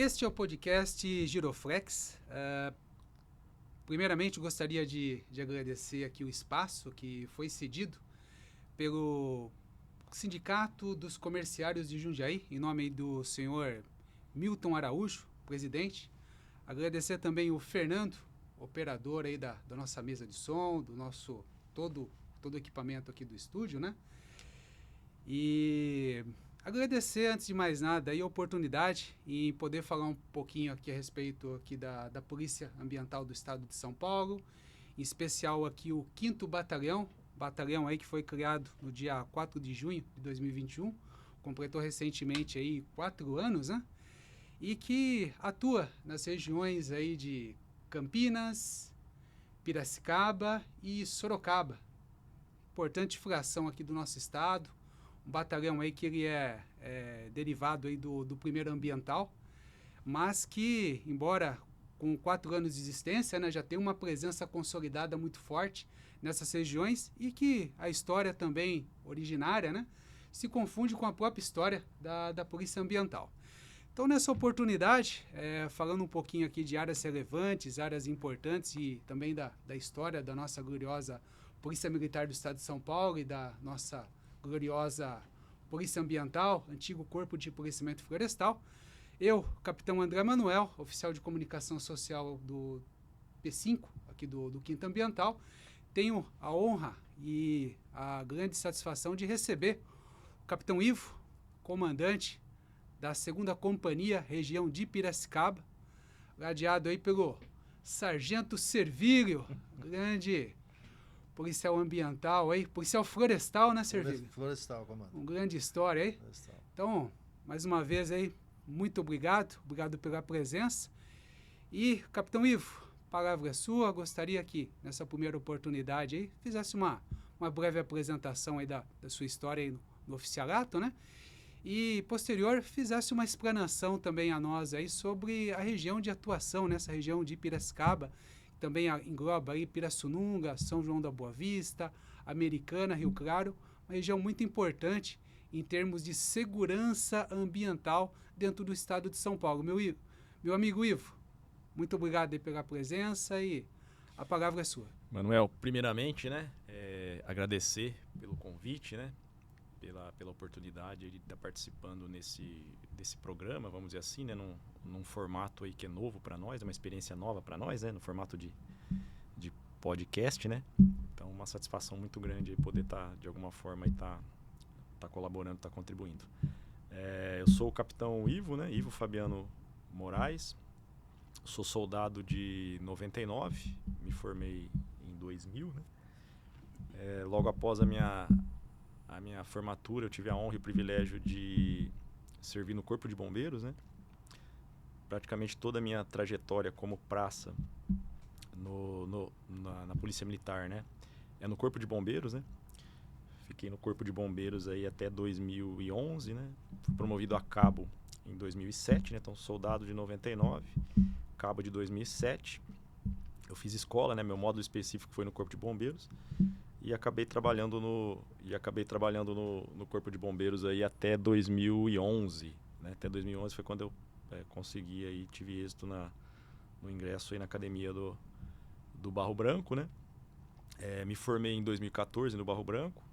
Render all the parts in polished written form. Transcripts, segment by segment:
Este é o podcast Giroflex. Primeiramente, gostaria de agradecer aqui o espaço que foi cedido pelo Sindicato dos Comerciários de Jundiaí, em nome do senhor Milton Araújo, presidente. Agradecer também o Fernando, operador aí da nossa mesa de som, do nosso todo o equipamento aqui do estúdio, né? E agradecer, antes de mais nada, a oportunidade em poder falar um pouquinho aqui a respeito aqui da Polícia Ambiental do Estado de São Paulo, em especial aqui o 5º batalhão aí que foi criado no dia 4 de junho de 2021, completou recentemente aí 4 anos, né? E que atua nas regiões aí de Campinas, Piracicaba e Sorocaba. Importante fração aqui do nosso estado, um batalhão aí que ele é derivado aí do primeiro ambiental, mas que, embora com 4 anos de existência, né, já tem uma presença consolidada muito forte nessas regiões e que a história também originária, né, se confunde com a própria história da Polícia Ambiental. Então, nessa oportunidade, falando um pouquinho aqui de áreas relevantes, áreas importantes e também da história da nossa gloriosa Polícia Militar do Estado de São Paulo e da nossa gloriosa Polícia Ambiental, antigo Corpo de Policiamento Florestal, eu, capitão André Manuel, oficial de comunicação social do P5, aqui do 5º Ambiental, tenho a honra e a grande satisfação de receber o capitão Ivo, comandante da 2ª Companhia, região de Piracicaba, ladeado aí pelo Sargento Servílio, grande policial ambiental aí, policial florestal, né, Servílio? Florestal, comando. Uma grande história aí. Florestal. Então, mais uma vez aí, muito obrigado pela presença. E, capitão Ivo, a palavra é sua. Gostaria que, nessa primeira oportunidade aí, fizesse uma breve apresentação aí da sua história aí no oficialato, né? E, posterior, fizesse uma explanação também a nós aí sobre a região de atuação, nessa região de Piracicaba, que também engloba aí Pirassununga, São João da Boa Vista, Americana, Rio Claro, uma região muito importante em termos de segurança ambiental dentro do estado de São Paulo. Meu amigo Ivo, muito obrigado aí pela presença e a palavra é sua. Manuel, primeiramente, né, agradecer pelo convite, né, pela oportunidade de estar participando desse programa, vamos dizer assim, né, num formato aí que é novo para nós, é uma experiência nova para nós, né, no formato de podcast, né. Então, uma satisfação muito grande aí poder estar, de alguma forma, aí tá colaborando, tá contribuindo. Eu sou o capitão Ivo, né, Ivo Fabiano Moraes, sou soldado de 99, me formei em 2000, né. Logo após a minha formatura, eu tive a honra e o privilégio de servir no Corpo de Bombeiros, né? Praticamente toda a minha trajetória como praça na Polícia Militar, né? É no Corpo de Bombeiros, né? Fiquei no Corpo de Bombeiros aí até 2011, né? Fui promovido a cabo em 2007, né? Então, soldado de 99, cabo de 2007. Eu fiz escola, né? Meu módulo específico foi no Corpo de Bombeiros. E acabei trabalhando no Corpo de Bombeiros aí até 2011, né? Até 2011 foi quando eu consegui aí, tive êxito no ingresso aí na academia do Barro Branco, né? Me formei em 2014 no Barro Branco.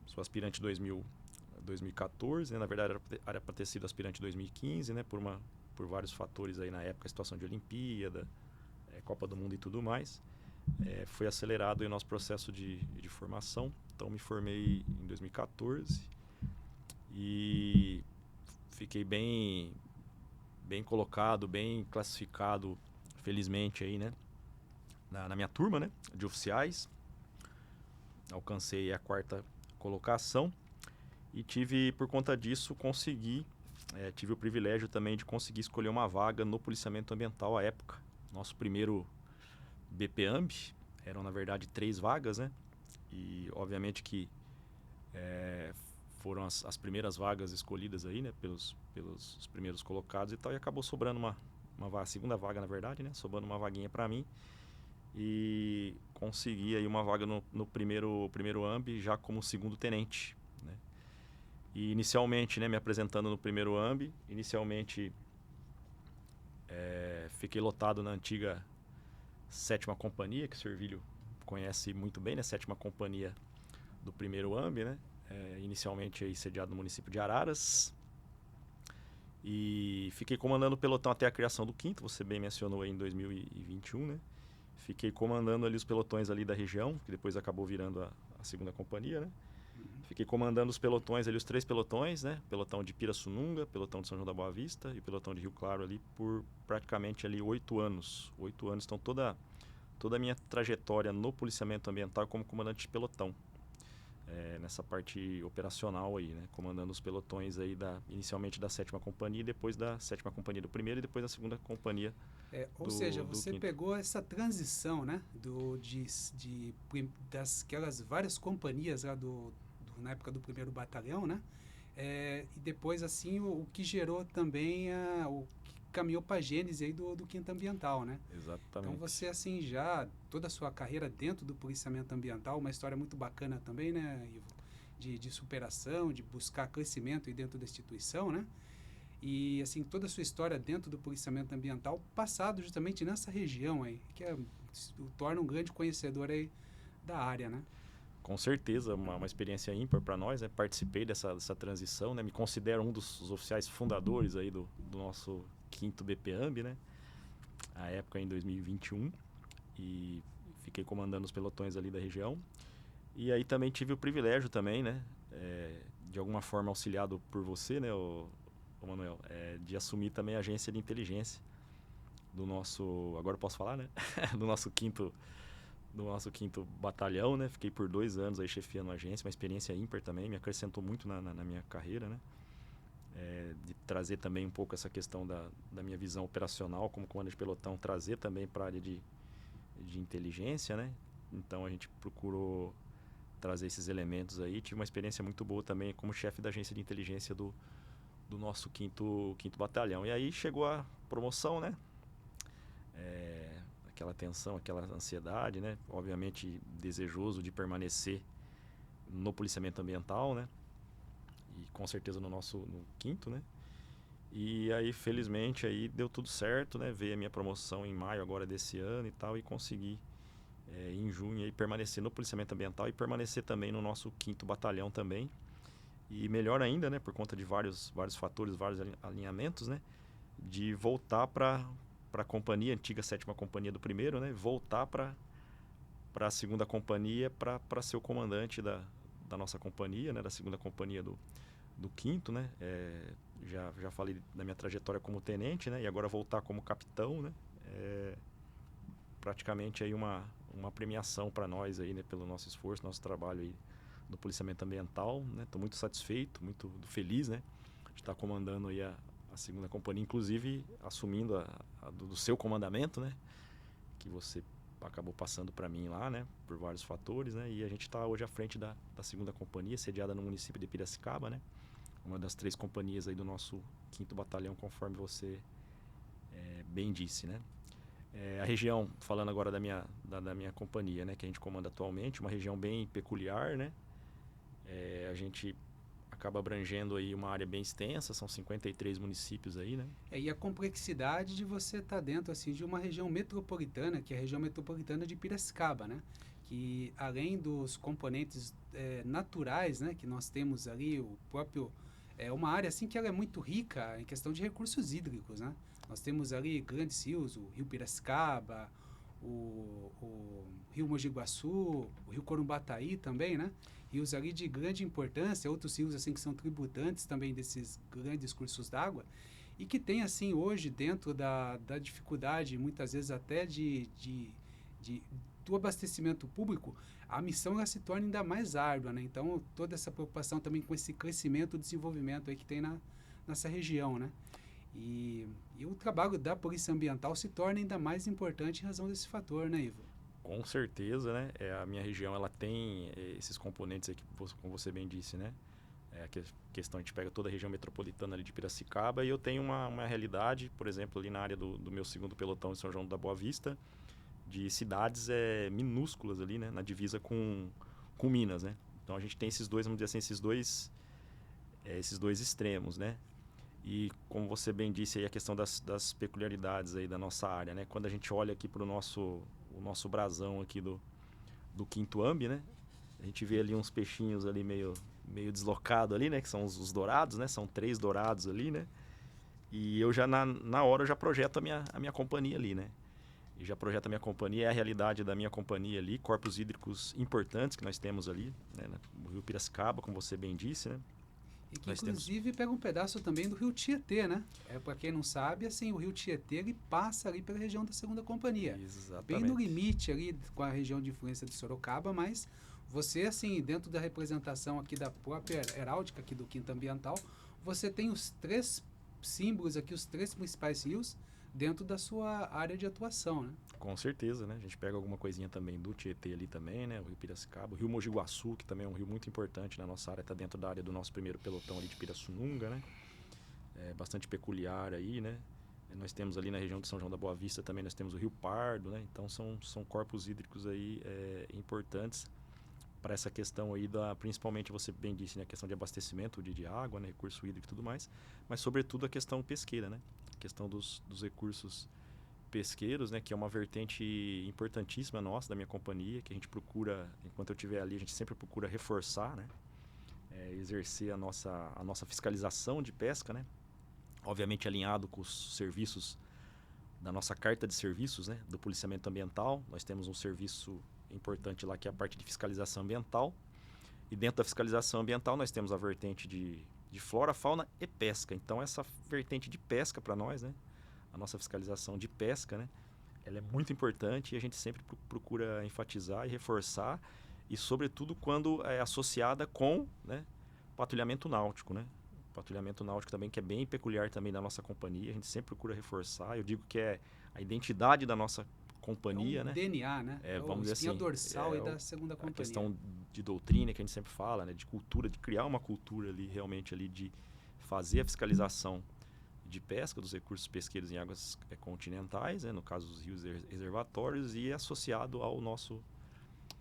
Sou aspirante 2014, né? Na verdade era para ter sido aspirante 2015, né? Por vários fatores aí na época, a situação de Olimpíada, Copa do Mundo e tudo mais. Foi acelerado o nosso processo de formação, então me formei em 2014 e fiquei bem colocado, bem classificado, felizmente aí, né, na minha turma, né, de oficiais. Alcancei a 4ª colocação e por conta disso, tive o privilégio também de conseguir escolher uma vaga no policiamento ambiental à época. Nosso primeiro BPAMB, eram na verdade 3 vagas, né? E obviamente que foram as primeiras vagas escolhidas aí, né? Pelos primeiros colocados e tal, e acabou sobrando uma segunda vaga, na verdade, né? Sobrando uma vaguinha para mim e consegui aí uma vaga no primeiro AMB já como segundo tenente, né? E inicialmente, né, me apresentando no primeiro AMB, inicialmente Fiquei lotado na antiga 7ª Companhia, que o Servilho conhece muito bem, né? 7ª Companhia do 1º AMB, né? Inicialmente aí sediado no município de Araras. E fiquei comandando o pelotão até a criação do 5º, você bem mencionou aí em 2021, né? Fiquei comandando ali os pelotões ali da região, que depois acabou virando a 2ª Companhia, né? Fiquei comandando os pelotões ali, os 3 pelotões, né? Pelotão de Pirassununga, pelotão de São João da Boa Vista e pelotão de Rio Claro ali por praticamente ali 8 anos. 8 anos, então toda a minha trajetória no policiamento ambiental como comandante de pelotão. Nessa parte operacional aí, né? Comandando os pelotões aí inicialmente da 7ª Companhia, depois da 7ª Companhia do 1º e depois da 2ª Companhia Ou seja, do você 5º. pegou essa transição, né, das aquelas várias companhias lá na época do 1º Batalhão, né, e depois, assim, o que gerou também, o que caminhou para a gênese aí do 5º Ambiental, né? Exatamente. Então você, assim, já toda a sua carreira dentro do policiamento ambiental, uma história muito bacana também, né, Ivo? De superação, de buscar crescimento aí dentro da instituição, né? E, assim, toda a sua história dentro do policiamento ambiental, passado justamente nessa região aí, que o torna um grande conhecedor aí da área, né? Com certeza, uma experiência ímpar para nós, né? Participei dessa transição, né? Me considero um dos oficiais fundadores aí do nosso 5º BPAMB, né? À época, em 2021, e fiquei comandando os pelotões ali da região. E aí também tive o privilégio também, né? De alguma forma auxiliado por você, né, o Manuel, de assumir também a agência de inteligência do nosso, agora eu posso falar, né? do nosso 5º batalhão, né? Fiquei por 2 anos aí chefiando a agência, uma experiência ímpar também, me acrescentou muito na minha carreira, né? De trazer também um pouco essa questão da minha visão operacional como comandante de pelotão, trazer também para a área de inteligência, né? Então a gente procurou trazer esses elementos aí. Tive uma experiência muito boa também como chefe da agência de inteligência do nosso 5º Batalhão. E aí chegou a promoção, né? Aquela tensão, aquela ansiedade, né? Obviamente desejoso de permanecer no policiamento ambiental, né? E com certeza no 5º, né? E aí, felizmente, aí deu tudo certo, né? Veio a minha promoção em maio agora desse ano e tal, e consegui, em junho, aí, permanecer no policiamento ambiental e permanecer também no nosso 5º Batalhão também. E melhor ainda, né? Por conta de vários fatores, vários alinhamentos, né? De voltar para a companhia, antiga 7ª Companhia do 1º, né? Voltar para a 2ª Companhia para ser o comandante da nossa companhia, né? Da 2ª Companhia do 5º, né? Já falei da minha trajetória como tenente, né? E agora voltar como capitão, né? Praticamente aí uma premiação para nós aí, né? Pelo nosso esforço, nosso trabalho aí no policiamento ambiental, né? Estou muito satisfeito, muito feliz, né? De estar comandando aí a 2ª Companhia, inclusive assumindo do seu comandamento, né? Que você acabou passando para mim lá, né? Por vários fatores, né? E a gente está hoje à frente da 2ª Companhia, sediada no município de Piracicaba, né? Uma das 3 companhias aí do nosso 5º Batalhão, conforme você bem disse, né? A região, falando agora da minha companhia, né? Que a gente comanda atualmente, uma região bem peculiar, né? A gente acaba abrangendo aí uma área bem extensa, são 53 municípios aí, né? E a complexidade de você estar dentro, assim, de uma região metropolitana, que é a região metropolitana de Piracicaba, né? Que além dos componentes naturais, né? Que nós temos ali, o próprio... É uma área, assim, que ela é muito rica em questão de recursos hídricos, né? Nós temos ali grandes rios, o Rio Piracicaba, o Rio Mogi Guaçu, o Rio Corumbataí também, né? Rios ali de grande importância, outros rios assim que são tributantes também desses grandes cursos d'água e que tem assim hoje dentro da dificuldade, muitas vezes até do abastecimento público, a missão ela se torna ainda mais árdua, né? Então toda essa preocupação também com esse crescimento, desenvolvimento aí que tem nessa região, né? E o trabalho da Polícia Ambiental se torna ainda mais importante em razão desse fator, né, Ivo? Com certeza, né? A minha região ela tem esses componentes aqui, como você bem disse, né? A questão, a gente pega toda a região metropolitana ali de Piracicaba e eu tenho uma realidade, por exemplo, ali na área do meu 2º pelotão de São João da Boa Vista, de cidades minúsculas ali, né? Na divisa com Minas, né? Então a gente tem esses dois, vamos dizer assim, esses dois extremos, né? E como você bem disse aí, a questão das peculiaridades aí da nossa área, né? Quando a gente olha aqui para o nosso brasão aqui do Quinto Ambi, né? A gente vê ali uns peixinhos ali meio deslocado ali, né? Que são os dourados, né? São 3 dourados ali, né? E eu já na hora eu já projeto a minha companhia ali, né? E já projeto a minha companhia, é a realidade da minha companhia ali, corpos hídricos importantes que nós temos ali, né? No Rio Piracicaba, como você bem disse, né? E que, Nós inclusive, pega um pedaço também do Rio Tietê, né? Para quem não sabe, assim, o Rio Tietê ele passa ali pela região da Segunda Companhia. Exatamente. Bem no limite ali com a região de influência de Sorocaba, mas você, assim, dentro da representação aqui da própria heráldica aqui do Quinto Ambiental, você tem os 3 símbolos aqui, os 3 principais rios dentro da sua área de atuação, né? Com certeza, né? A gente pega alguma coisinha também do Tietê ali também, né? O Rio Piracicaba, o Rio Mogi Guaçu, que também é um rio muito importante na nossa área, está dentro da área do nosso primeiro pelotão ali de Pirassununga, né? É bastante peculiar aí, né? Nós temos ali na região de São João da Boa Vista também, nós temos o Rio Pardo, né? Então são corpos hídricos aí importantes para essa questão aí principalmente você bem disse, né? A questão de abastecimento de água, né? Recurso hídrico e tudo mais, mas sobretudo a questão pesqueira, né? A questão dos recursos pesqueiros, né, que é uma vertente importantíssima nossa, da minha companhia, que a gente procura, enquanto eu estiver ali, a gente sempre procura reforçar, né, exercer a nossa fiscalização de pesca, né, obviamente alinhado com os serviços da nossa carta de serviços, né, do policiamento ambiental. Nós temos um serviço importante lá que é a parte de fiscalização ambiental, e dentro da fiscalização ambiental nós temos a vertente de flora, fauna e pesca. Então essa vertente de pesca para nós, né, a nossa fiscalização de pesca, né, ela é muito importante e a gente sempre procura enfatizar e reforçar, e sobretudo quando é associada com, né, patrulhamento náutico, né? Patrulhamento náutico também, que é bem peculiar também da nossa companhia, a gente sempre procura reforçar. Eu digo que é a identidade da nossa companhia, né? DNA, né? Vamos dizer assim, dorsal aí da Segunda Companhia. A questão de doutrina que a gente sempre fala, né, de cultura, de criar uma cultura ali realmente ali de fazer a fiscalização de pesca dos recursos pesqueiros em águas continentais, né, no caso dos rios reservatórios, e associado ao nosso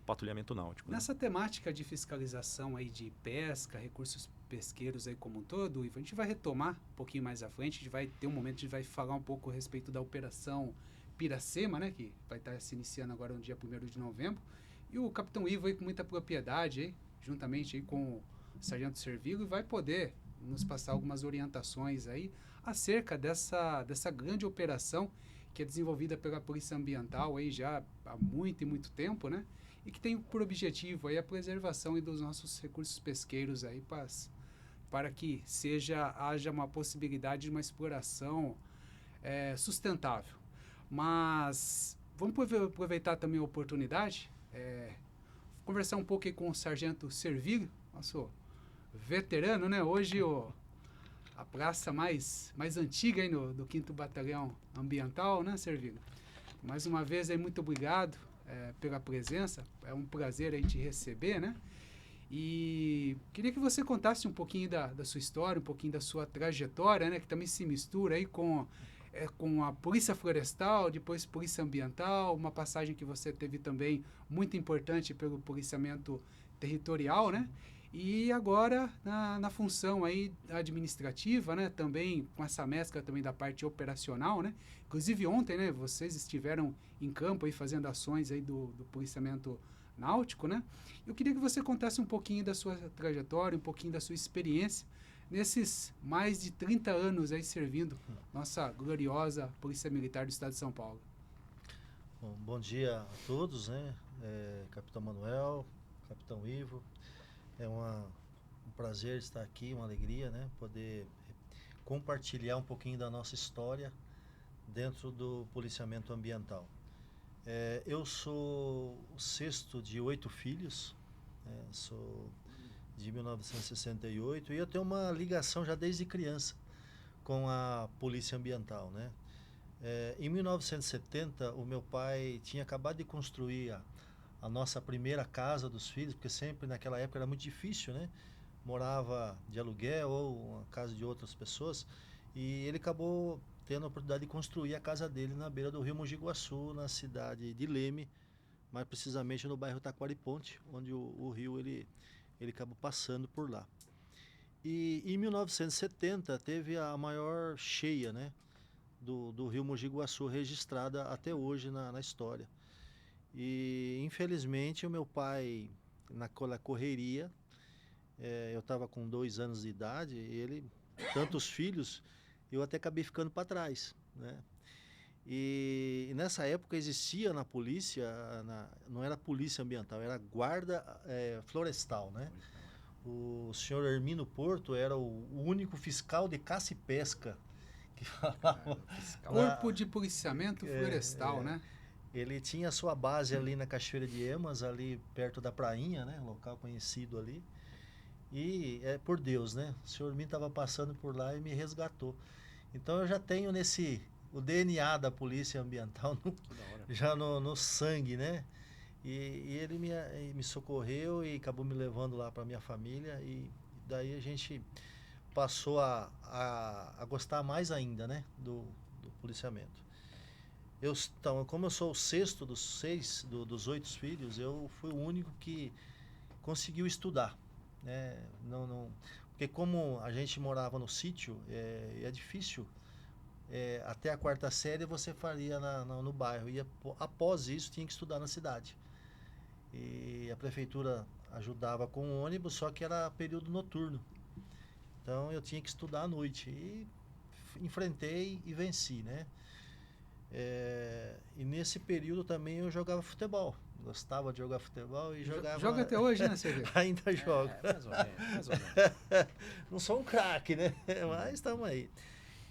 patrulhamento náutico. Nessa temática de fiscalização aí de pesca, recursos pesqueiros aí como um todo, Ivo, a gente vai retomar um pouquinho mais à frente, a gente vai ter um momento, a gente vai falar um pouco a respeito da operação Piracema, né, que vai estar se iniciando agora no dia 1º de novembro, e o capitão Ivo aí com muita propriedade aí, juntamente aí com o sargento Servilho, vai poder nos passar algumas orientações aí acerca dessa grande operação que é desenvolvida pela Polícia Ambiental aí já há muito e muito tempo, né? E que tem por objetivo aí a preservação aí dos nossos recursos pesqueiros aí para que haja uma possibilidade de uma exploração sustentável. Mas vamos aproveitar também a oportunidade, conversar um pouco aí com o sargento Servilho, nosso veterano, né? Hoje a praça mais antiga aí do 5º Batalhão Ambiental, né, Servilho? Mais uma vez aí, muito obrigado pela presença, é um prazer aí te receber, né? E queria que você contasse um pouquinho da sua história, um pouquinho da sua trajetória, né, que também se mistura aí com a Polícia Florestal, depois Polícia Ambiental, uma passagem que você teve também muito importante pelo policiamento territorial, né? E agora na função aí administrativa, né, também com essa mescla também da parte operacional, né? Inclusive ontem, né, vocês estiveram em campo aí fazendo ações aí do policiamento náutico, né? Eu queria que você contasse um pouquinho da sua trajetória, um pouquinho da sua experiência nesses mais de 30 anos aí servindo nossa gloriosa Polícia Militar do Estado de São Paulo. Bom dia a todos, né? Capitão Manuel, Capitão Ivo. É um prazer estar aqui, uma alegria, né? Poder compartilhar um pouquinho da nossa história dentro do policiamento ambiental. Eu sou o 6º de 8 filhos, sou de 1968 e eu tenho uma ligação já desde criança com a Polícia Ambiental, né? Em 1970, o meu pai tinha acabado de construir a nossa primeira casa dos filhos, porque sempre naquela época era muito difícil, né? Morava de aluguel ou uma casa de outras pessoas, e ele acabou tendo a oportunidade de construir a casa dele na beira do Rio Mogi Guaçu, na cidade de Leme, mais precisamente no bairro Taquariponte, onde o rio ele acabou passando por lá. E em 1970 teve a maior cheia, né, do rio Mogi Guaçu registrada até hoje na história. E infelizmente o meu pai, naquela correria, eu estava com 2 anos de idade, e ele, tantos filhos, eu até acabei ficando para trás, né? E nessa época existia na polícia, não era polícia ambiental, era guarda florestal, né? O senhor Hermino Porto era o único fiscal de caça e pesca que falava. Corpo de Policiamento Florestal, né? Ele tinha a sua base ali na Cachoeira de Emas, ali perto da prainha, né? Local conhecido ali. E por Deus, né? O senhor Hermino estava passando por lá e me resgatou. Então eu já tenho o DNA da polícia ambiental já no sangue, né? E ele me socorreu e acabou me levando lá para minha família, e daí a gente passou a gostar mais ainda, né, do policiamento. Então, como eu sou o sexto dos 8 filhos, eu fui o único que conseguiu estudar, né? Porque como a gente morava no sítio, é difícil. Até a 4ª série você faria no bairro, e após isso tinha que estudar na cidade. E a prefeitura ajudava com o ônibus, só que era período noturno. Então eu tinha que estudar à noite. E enfrentei e venci, né? E nesse período também eu jogava futebol. Gostava de jogar futebol e jogava... Joga até hoje, né, Sergio? Ainda jogo. Mais ou menos, mais ou menos. Não sou um craque, né? Mas estamos aí.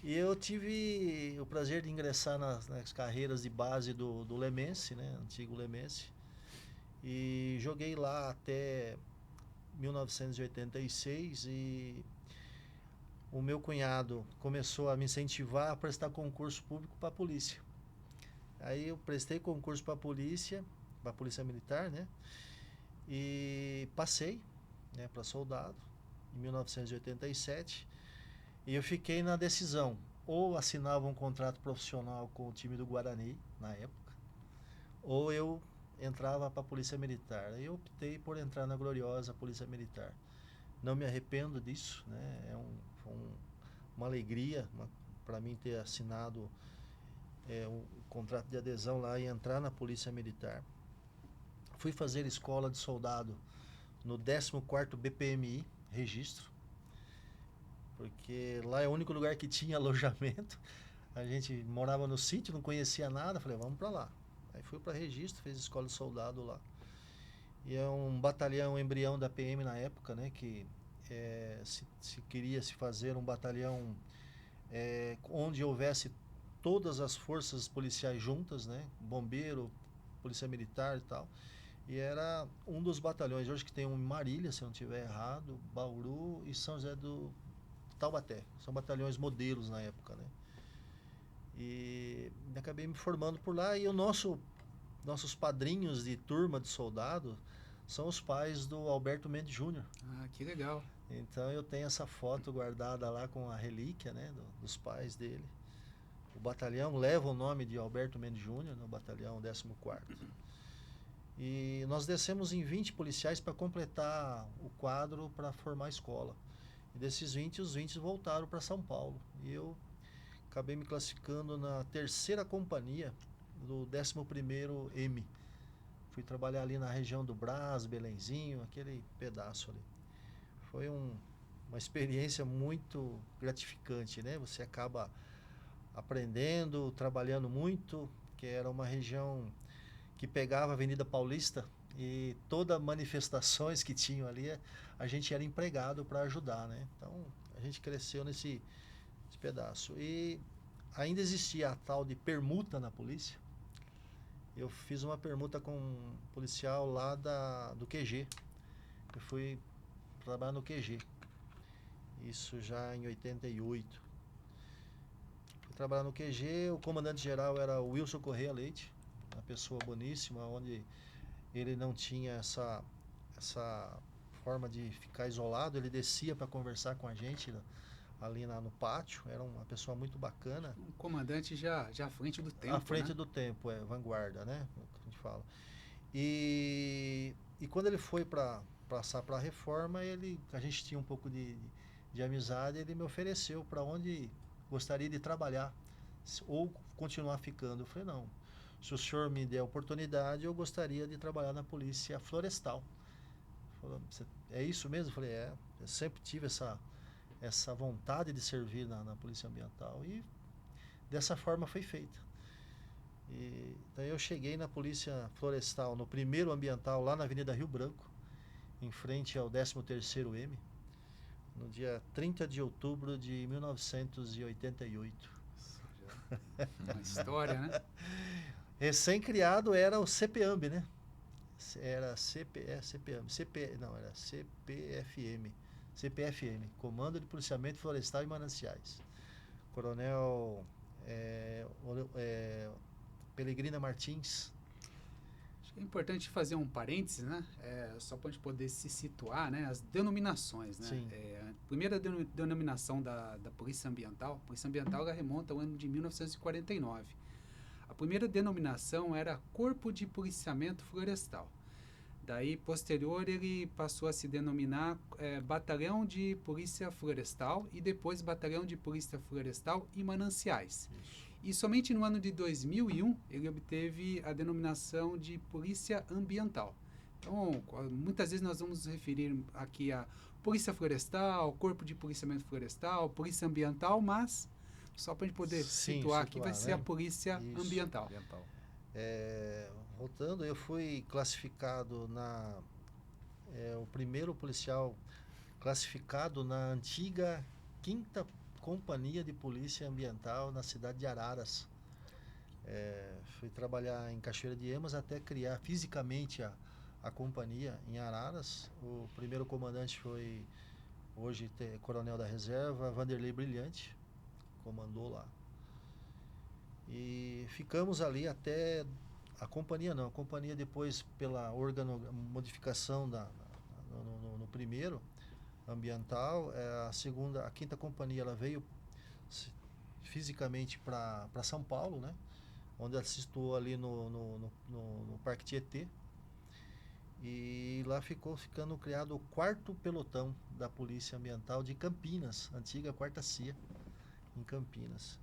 E eu tive o prazer de ingressar nas carreiras de base do Lemense, né? Antigo Lemense. E joguei lá até 1986, e o meu cunhado começou a me incentivar a prestar concurso público para a polícia. Aí eu prestei concurso para a polícia militar, né? E passei, né, para soldado em 1987. E eu fiquei na decisão: ou assinava um contrato profissional com o time do Guarani na época, ou eu entrava para a Polícia Militar. Eu optei por entrar na gloriosa Polícia Militar. Não me arrependo disso, né? Foi uma alegria para mim ter assinado um contrato de adesão lá e entrar na Polícia Militar. Fui fazer escola de soldado no 14º BPMI, registro, porque lá é o único lugar que tinha alojamento. A gente morava no sítio, não conhecia nada, falei, vamos para lá. Aí fui para registro, fiz escola de soldado lá. E é um batalhão embrião da PM na época, né? Que se queria se fazer um batalhão onde houvesse todas as forças policiais juntas, né? Bombeiro, polícia militar e tal. E era um dos batalhões, hoje que tem um em Marília, se eu não estiver errado, Bauru e São José do Taubaté. São batalhões modelos na época, né? E acabei me formando por lá, e nossos padrinhos de turma de soldado são os pais do Alberto Mendes Júnior. Ah, que legal. Então eu tenho essa foto guardada lá com a relíquia, né, dos pais dele. O batalhão leva o nome de Alberto Mendes Júnior, no batalhão 14º. E nós descemos em 20 policiais para completar o quadro para formar a escola. E desses 20, os 20 voltaram para São Paulo. E eu acabei me classificando na 3ª companhia do 11º M. Fui trabalhar ali na região do Brás, Belenzinho, aquele pedaço ali. Foi uma experiência muito gratificante, né? Você acaba aprendendo, trabalhando muito, que era uma região que pegava a Avenida Paulista, e todas manifestações que tinham ali, a gente era empregado para ajudar, né? Então, a gente cresceu nesse pedaço. E ainda existia a tal de permuta na polícia. Eu fiz uma permuta com um policial lá do QG. Eu fui trabalhar no QG. Isso já em 88. Fui trabalhar no QG, o comandante-geral era o Wilson Correia Leite, uma pessoa boníssima, onde ele não tinha essa forma de ficar isolado, ele descia para conversar com a gente ali no pátio, era uma pessoa muito bacana. Um comandante já à frente do tempo, À frente, né? do tempo, vanguarda, né? A gente fala. E quando ele foi para passar para a reforma, a gente tinha um pouco de de amizade, ele me ofereceu para onde gostaria de trabalhar ou continuar ficando. Eu falei, não, se o senhor me der a oportunidade, eu gostaria de trabalhar na Polícia Florestal. Falou, é isso mesmo? Eu falei, eu sempre tive essa vontade de servir na Polícia Ambiental e dessa forma foi feita. E daí eu cheguei na Polícia Florestal, no primeiro ambiental, lá na Avenida Rio Branco, em frente ao 13º M, no dia 30 de outubro de 1988. Uma história, né? Recém-criado era o CPAMB, né? Era CPAMB, era CPFM, Comando de Policiamento Florestal e Mananciais. Coronel Pelegrina Martins. Acho que é importante fazer um parênteses, né? Só para a gente poder se situar, né? As denominações, né? Sim. A primeira denominação da Polícia Ambiental, ela remonta ao ano de 1949. A primeira denominação era Corpo de Policiamento Florestal. Daí, posterior, ele passou a se denominar Batalhão de Polícia Florestal e depois Batalhão de Polícia Florestal e Mananciais. Isso. E somente no ano de 2001 ele obteve a denominação de Polícia Ambiental. Então, muitas vezes nós vamos nos referir aqui a Polícia Florestal, Corpo de Policiamento Florestal, Polícia Ambiental, mas só para a gente poder situar aqui vai ser a Polícia Ambiental. Voltando, eu fui classificado o primeiro policial classificado na antiga 5ª Companhia de Polícia Ambiental na cidade de Araras. Fui trabalhar em Cachoeira de Emas até criar fisicamente a companhia em Araras. O primeiro comandante foi, hoje, coronel da reserva, Vanderlei Brilhante, comandou lá. E ficamos ali até a companhia depois, pela modificação no primeiro ambiental, a 5ª companhia ela veio fisicamente para São Paulo, né? Onde ela se situou ali no Parque Tietê. E lá ficando criado o 4º pelotão da Polícia Ambiental de Campinas, antiga 4ª CIA, em Campinas.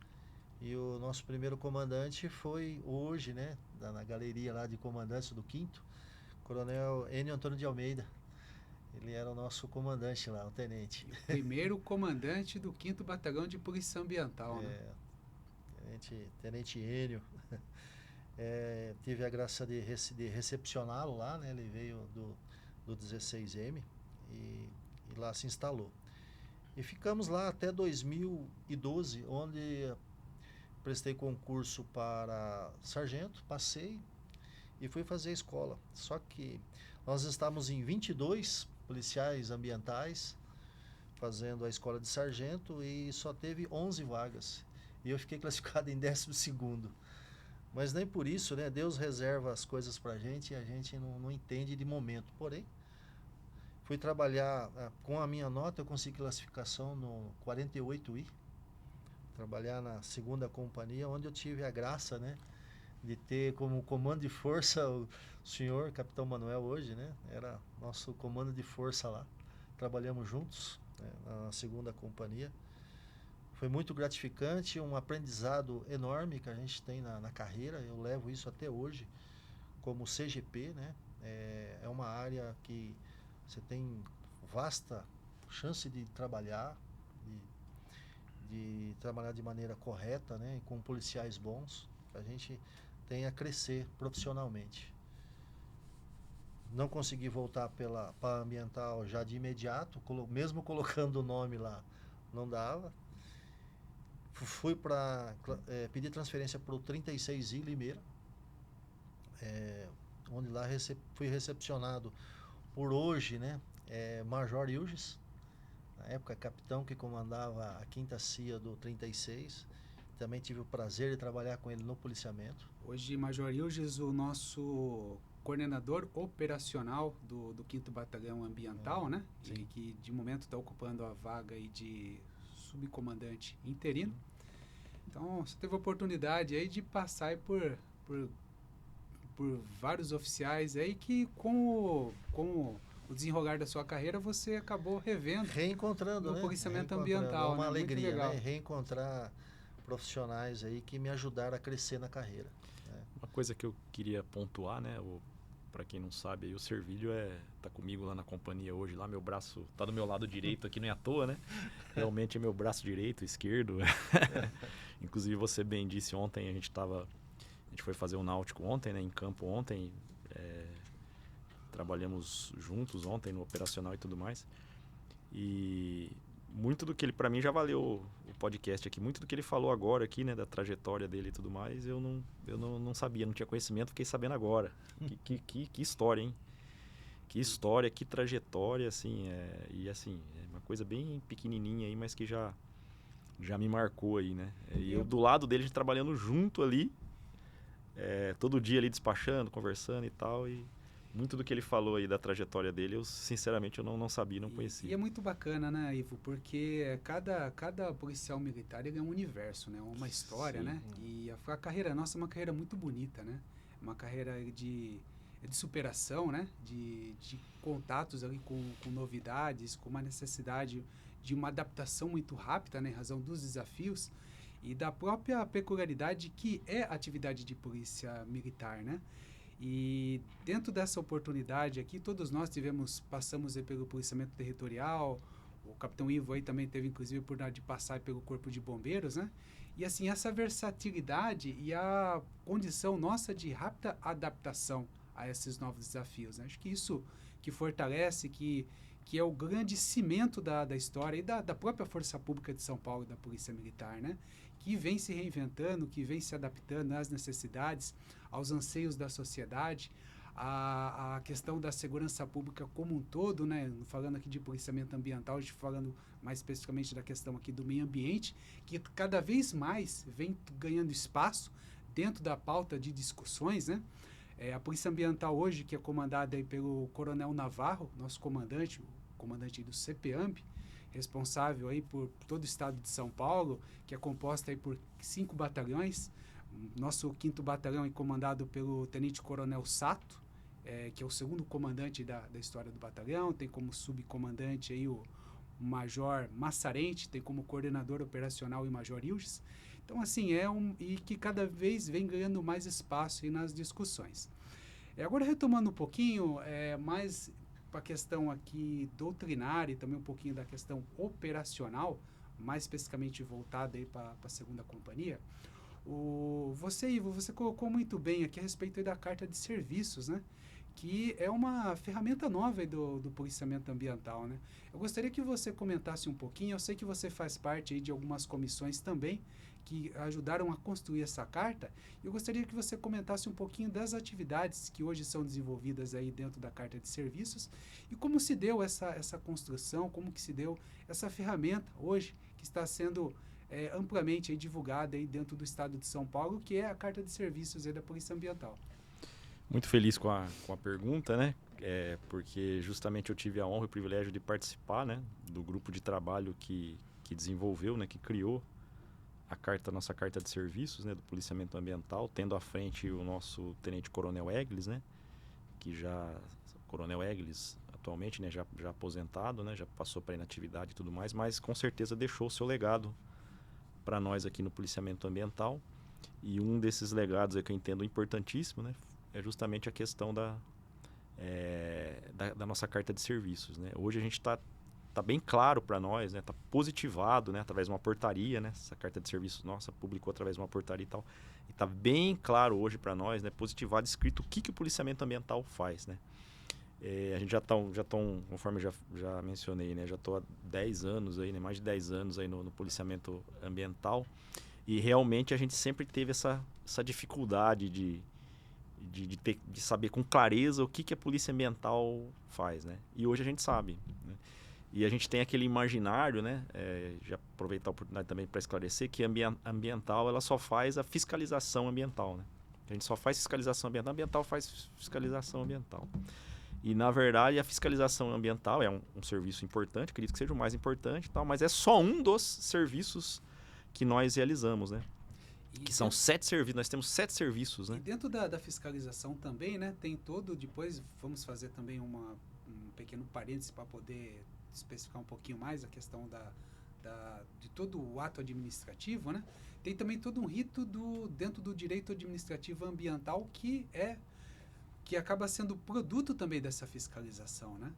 E o nosso primeiro comandante foi hoje, né, na galeria lá de comandantes do 5º, Coronel Enio Antônio de Almeida. Ele era o nosso comandante lá, o tenente. O primeiro comandante do 5º Batalhão de Polícia Ambiental, né? Tenente Enio. Tive a graça de recepcioná-lo lá, né? Ele veio do 16M e lá se instalou. E ficamos lá até 2012, onde prestei concurso para sargento, passei e fui fazer a escola. Só que nós estávamos em 22 policiais ambientais fazendo a escola de sargento e só teve 11 vagas. E eu fiquei classificado em 12º. Mas nem por isso, né? Deus reserva as coisas pra gente e a gente não entende de momento. Porém, fui trabalhar com a minha nota, eu consegui classificação no 48I. Trabalhar na 2ª companhia, onde eu tive a graça, né, de ter como comando de força o senhor Capitão Manuel hoje, né? Era nosso comando de força lá. Trabalhamos juntos, né, na 2ª companhia. Foi muito gratificante, um aprendizado enorme que a gente tem na carreira. Eu levo isso até hoje como CGP, né? É uma área que você tem vasta chance de trabalhar, de trabalhar de maneira correta, né? Com policiais bons, que a gente tem a crescer profissionalmente. Não consegui voltar para a ambiental já de imediato, mesmo colocando o nome lá, não dava. Fui para pedir transferência para o 36I Limeira, onde lá fui recepcionado por hoje, né, Major Ilges, na época capitão que comandava a 5ª CIA do 36. Também tive o prazer de trabalhar com ele no policiamento. Hoje, Major Ilges, o nosso coordenador operacional do 5º Batalhão Ambiental, né? Sim. E que de momento está ocupando a vaga aí de subcomandante interino. Então, você teve a oportunidade aí de passar aí por vários oficiais aí que com o o desenrolar da sua carreira, você acabou revendo Reencontrando, no né? policiamento Reencontrando. ambiental. É uma né? Muito alegria, legal. né? Reencontrar profissionais aí que me ajudaram a crescer na carreira. Né? Uma coisa que eu queria pontuar, né? Para quem não sabe, aí, o Servílio tá comigo lá na companhia hoje. Lá meu braço tá do meu lado direito aqui, não é à toa, né? Realmente é meu braço direito, esquerdo. Inclusive, você bem disse ontem, a gente foi fazer o náutico ontem, né? Em campo ontem. Trabalhamos juntos ontem no operacional e tudo mais. E muito do que ele, para mim, já valeu o podcast aqui. Muito do que ele falou agora aqui, né? Da trajetória dele e tudo mais, eu não sabia, não tinha conhecimento, fiquei sabendo agora. Que história, hein? Que história, que trajetória, assim. E assim, é uma coisa bem pequenininha aí, mas que já me marcou aí, né? E eu do lado dele, a gente trabalhando junto ali, todo dia ali despachando, conversando e tal. E muito do que ele falou aí da trajetória dele, eu sinceramente eu não sabia, não conhecia. E é muito bacana, né, Ivo? Porque cada policial militar ele é um universo, né? Uma história, Sim. né? E a carreira nossa é uma carreira muito bonita, né? Uma carreira de superação, né? De contatos ali com novidades, com uma necessidade de uma adaptação muito rápida, né? Em razão dos desafios e da própria peculiaridade que é a atividade de polícia militar, né? E dentro dessa oportunidade aqui, todos nós passamos aí pelo policiamento territorial, o capitão Ivo aí também teve inclusive a oportunidade de passar pelo corpo de bombeiros, né? E assim, essa versatilidade e a condição nossa de rápida adaptação a esses novos desafios, né? Acho que isso que fortalece, que é o grande cimento da história e da própria Força Pública de São Paulo, da Polícia Militar, né? Que vem se reinventando, que vem se adaptando às necessidades, aos anseios da sociedade, a questão da segurança pública como um todo, né? Falando aqui de policiamento ambiental, a gente falando mais especificamente da questão aqui do meio ambiente, que cada vez mais vem ganhando espaço dentro da pauta de discussões, né? A Polícia Ambiental hoje, que é comandada aí pelo Coronel Navarro, nosso comandante, o comandante do CPAMB, responsável aí por todo o estado de São Paulo, que é composta aí por 5 batalhões. Nosso 5º batalhão é comandado pelo Tenente Coronel Sato, que é o segundo comandante da história do batalhão. Tem como subcomandante aí o Major Massarente, tem como coordenador operacional o Major Ilges. Então, assim, e que cada vez vem ganhando mais espaço aí nas discussões. Agora, retomando um pouquinho, mais para a questão aqui doutrinária e também um pouquinho da questão operacional, mais especificamente voltada aí para a 2ª companhia, você, Ivo, você colocou muito bem aqui a respeito aí da carta de serviços, né? Que é uma ferramenta nova aí do policiamento ambiental, né? Eu gostaria que você comentasse um pouquinho, eu sei que você faz parte aí de algumas comissões também, que ajudaram a construir essa carta. Eu gostaria que você comentasse um pouquinho das atividades que hoje são desenvolvidas aí dentro da Carta de Serviços e como se deu essa construção, como que se deu essa ferramenta hoje que está sendo amplamente aí divulgada aí dentro do estado de São Paulo, que é a Carta de Serviços aí da Polícia Ambiental. Muito feliz com a pergunta, né? Porque justamente eu tive a honra e o privilégio de participar, né, do grupo de trabalho que desenvolveu, né, que criou nossa carta de serviços, né, do policiamento ambiental, tendo à frente o nosso tenente coronel Eglis, né, coronel Eglis atualmente, né, já aposentado, né, já passou para inatividade e tudo mais, mas com certeza deixou o seu legado para nós aqui no policiamento ambiental. E um desses legados que eu entendo importantíssimo, né, é justamente a questão da nossa carta de serviços, né. Hoje a gente está bem claro para nós, né? Está positivado, né? Através de uma portaria, né? Essa carta de serviços nossa publicou através de uma portaria e tal. E está bem claro hoje para nós, né? Positivado, escrito o que o policiamento ambiental faz, né? A gente já estão, conforme eu já mencionei, né? Já estou há 10 anos aí, né? Mais de 10 anos aí no policiamento ambiental. E realmente a gente sempre teve essa dificuldade de saber com clareza o que a polícia ambiental faz, né? E hoje a gente sabe, né? E a gente tem aquele imaginário, né? Já aproveitar a oportunidade também para esclarecer que a ambiental ela só faz a fiscalização ambiental, né? A gente só faz fiscalização ambiental, a ambiental faz fiscalização ambiental. E, na verdade, a fiscalização ambiental é um serviço importante, acredito que seja o mais importante, tal, mas é só um dos serviços que nós realizamos, né? Que são 7 serviços, nós temos 7 serviços, né? E dentro da fiscalização também, né? Tem depois vamos fazer também um pequeno parênteses para poder especificar um pouquinho mais a questão de todo o ato administrativo, né? Tem também todo um rito dentro do direito administrativo ambiental que acaba sendo produto também dessa fiscalização, né?